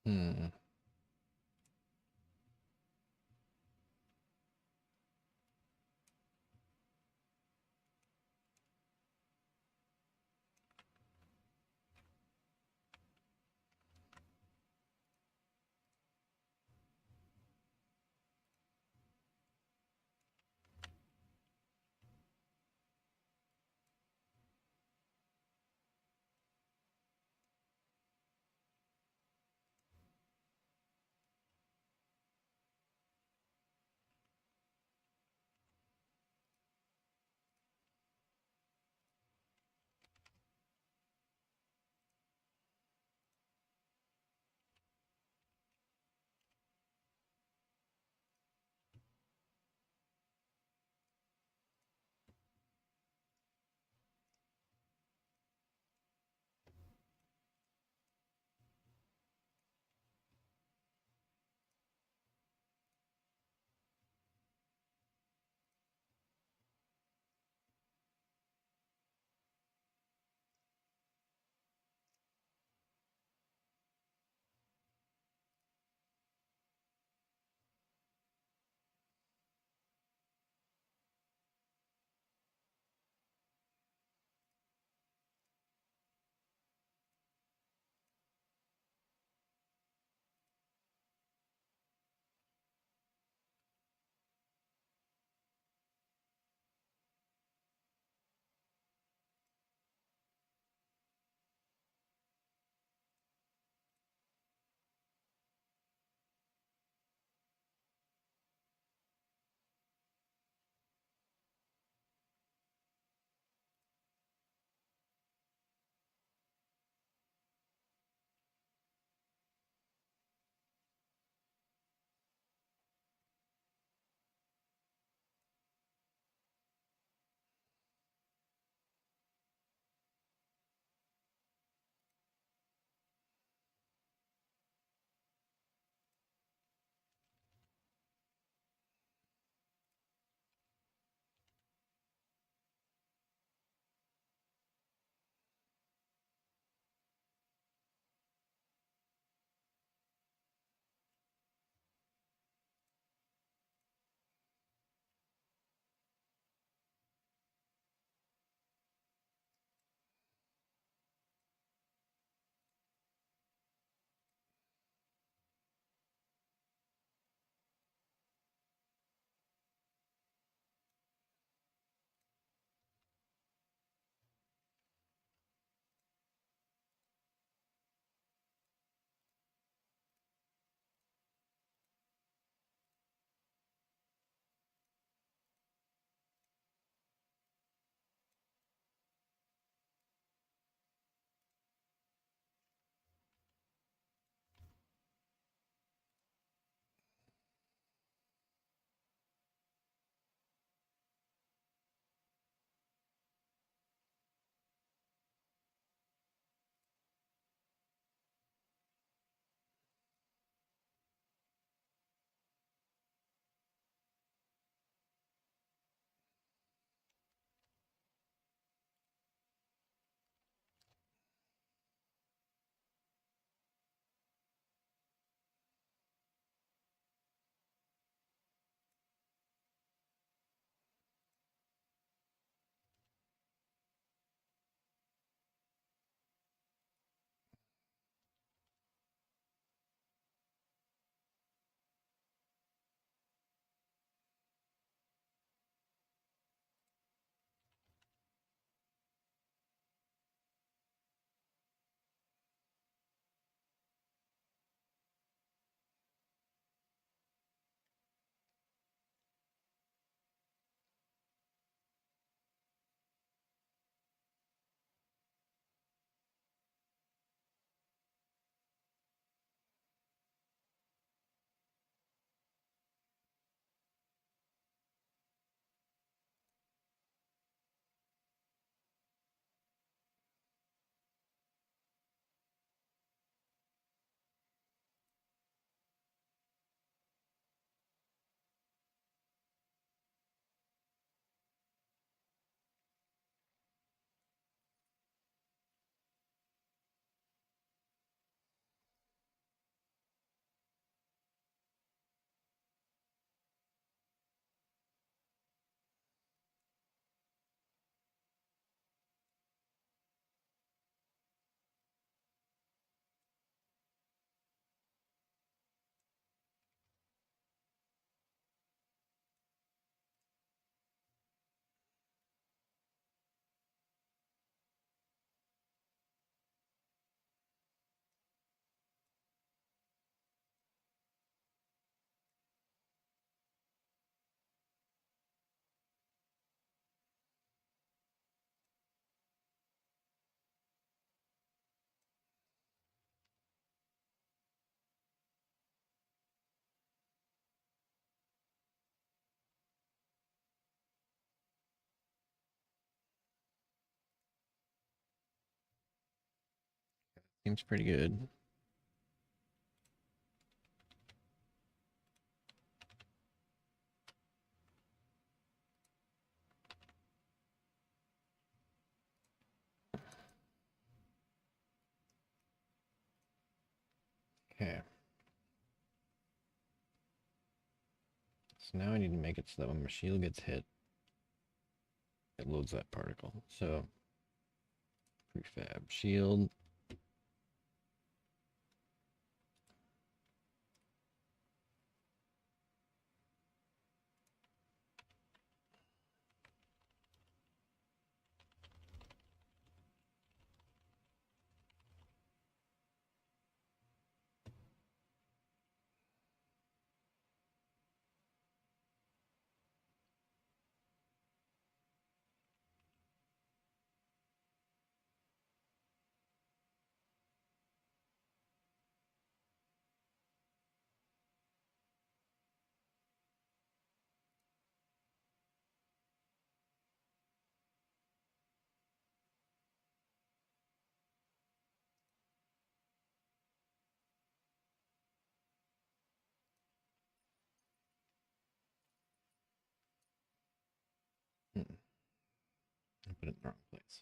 Hmm. Seems pretty good. Okay. So now I need to make it so that when my shield gets hit, it loads that particle. So prefab shield. I put it in the wrong place.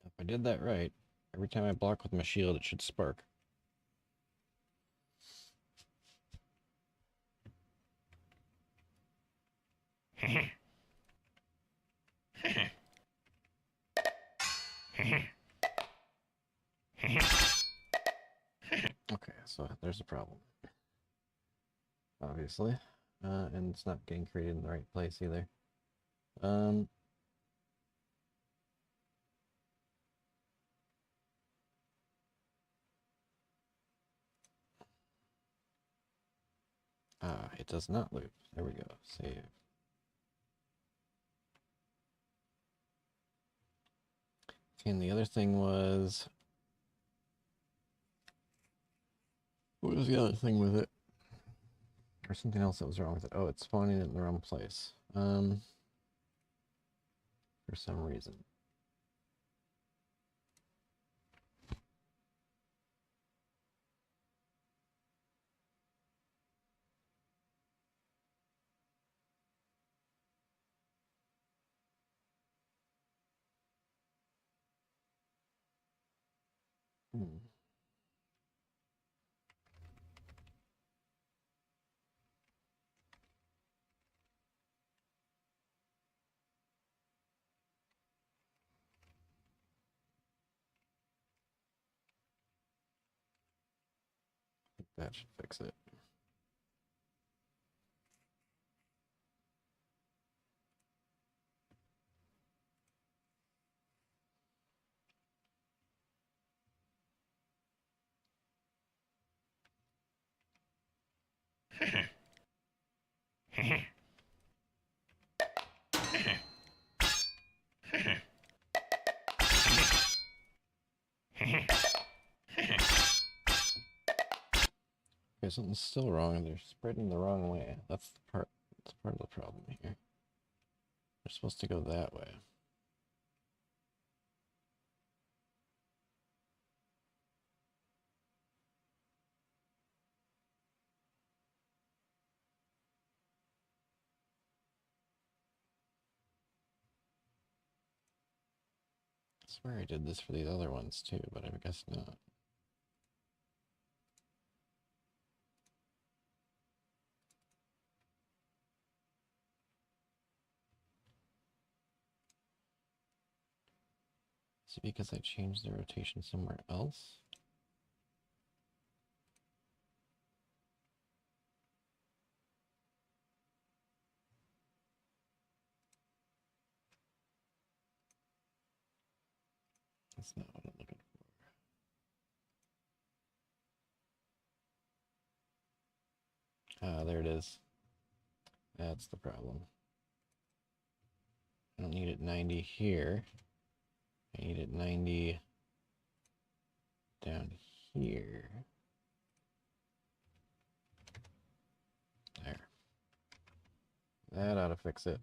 If I did that right, every time I block with my shield, it should spark. Okay, so there's a problem, obviously. And it's not getting created in the right place either. Um, it does not loop. There we go. Save. And the other thing was, what was the other thing with it? Or something else that was wrong with it. Oh, it's spawning in the wrong place. For some reason. Hmm. That should fix it. Okay, something's still wrong. They're spreading the wrong way. That's part of the problem here. They're supposed to go that way. I swear I did this for the other ones too, but I guess not. Is it because I changed the rotation somewhere else? That's not what I'm looking for. Ah, there it is. That's the problem. I don't need it 90 here. I need it 90 down here. There. That ought to fix it.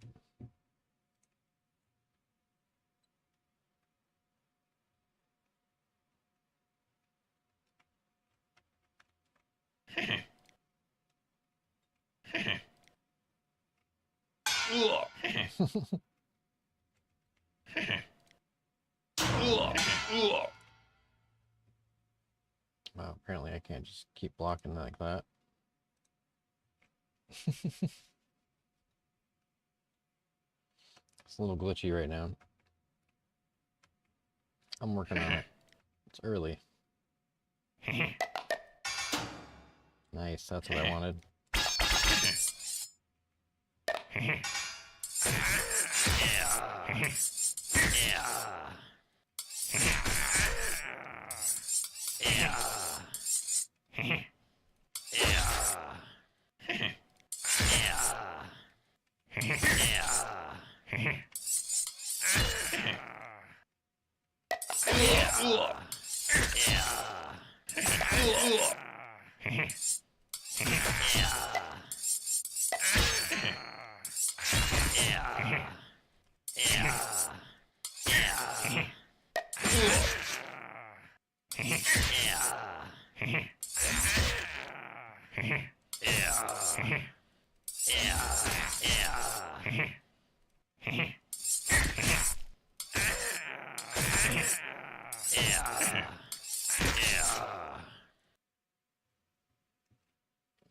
Wow, apparently I can't just keep blocking like that. It's a little glitchy right now. I'm working on it. It's early. Nice, that's what I wanted.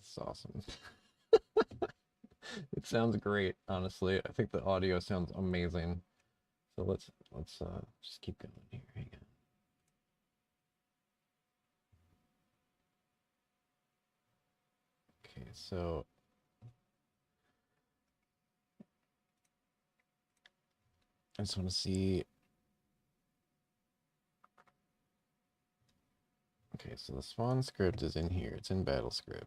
It's awesome. It sounds great, honestly. I think the audio sounds amazing. So let's just keep going here. Hang on. Okay, so I just want to see. Okay, so the spawn script is in here. It's in battle script.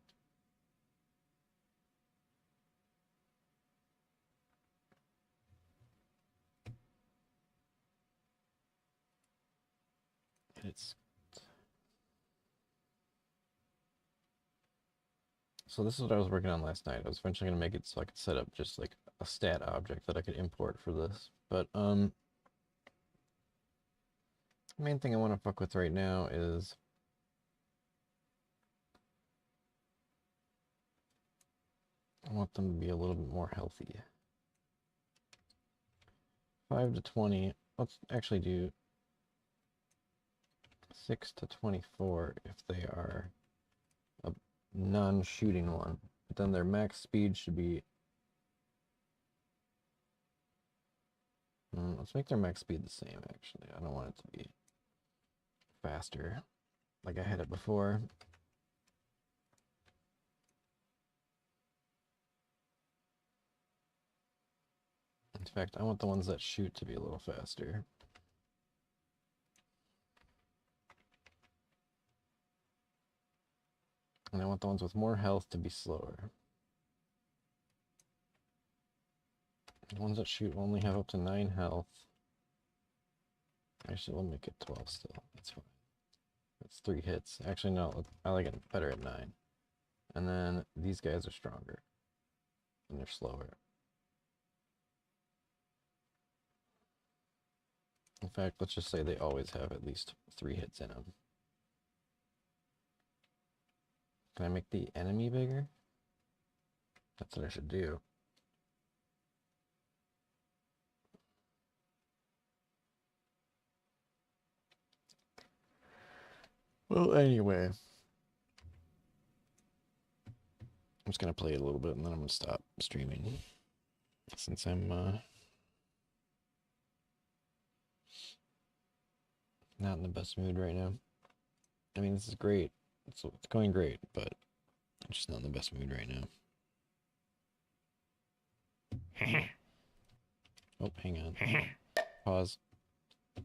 And it's So this is what I was working on last night. I was eventually gonna make it so I could set up just like a stat object that I could import for this. But the main thing I want to fuck with right now is I want them to be a little bit more healthy. 5 to 20. Let's actually do 6 to 24 if they are a non-shooting one. But then their max speed should be... let's make their max speed the same, actually. I don't want it to be faster like I had it before. In fact, I want the ones that shoot to be a little faster. And I want the ones with more health to be slower. The ones that shoot only have up to 9 health. Actually, we'll make it 12 still. That's fine. That's 3 hits. Actually, no, I like it better at 9. And then these guys are stronger. And they're slower. In fact, let's just say they always have at least 3 hits in them. Can I make the enemy bigger? That's what I should do. Well, anyway. I'm just going to play it a little bit and then I'm going to stop streaming. Since I'm not in the best mood right now. I mean, this is great. It's going great, but I'm just not in the best mood right now. Oh, hang on. Pause. I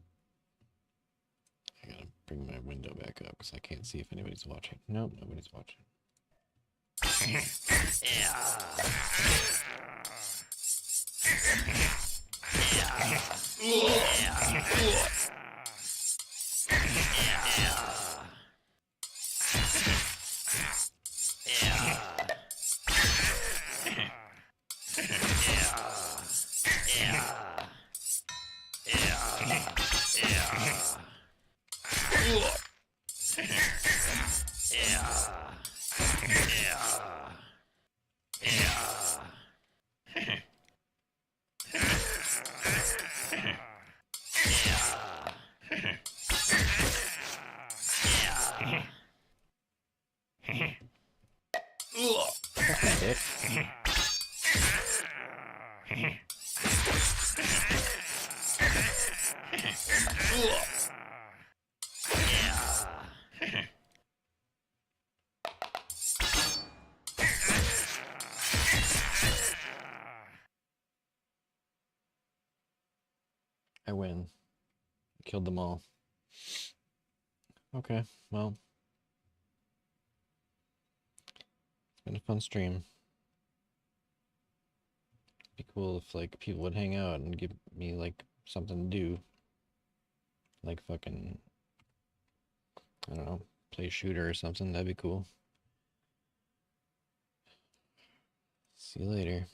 gotta bring my window back up because I can't see if anybody's watching. Nope, nobody's watching. I win. Killed them all. Okay, well. It's been a fun stream. It'd be cool if, like, people would hang out and give me, like, something to do. Like, fucking, I don't know, play shooter or something. That'd be cool. See you later.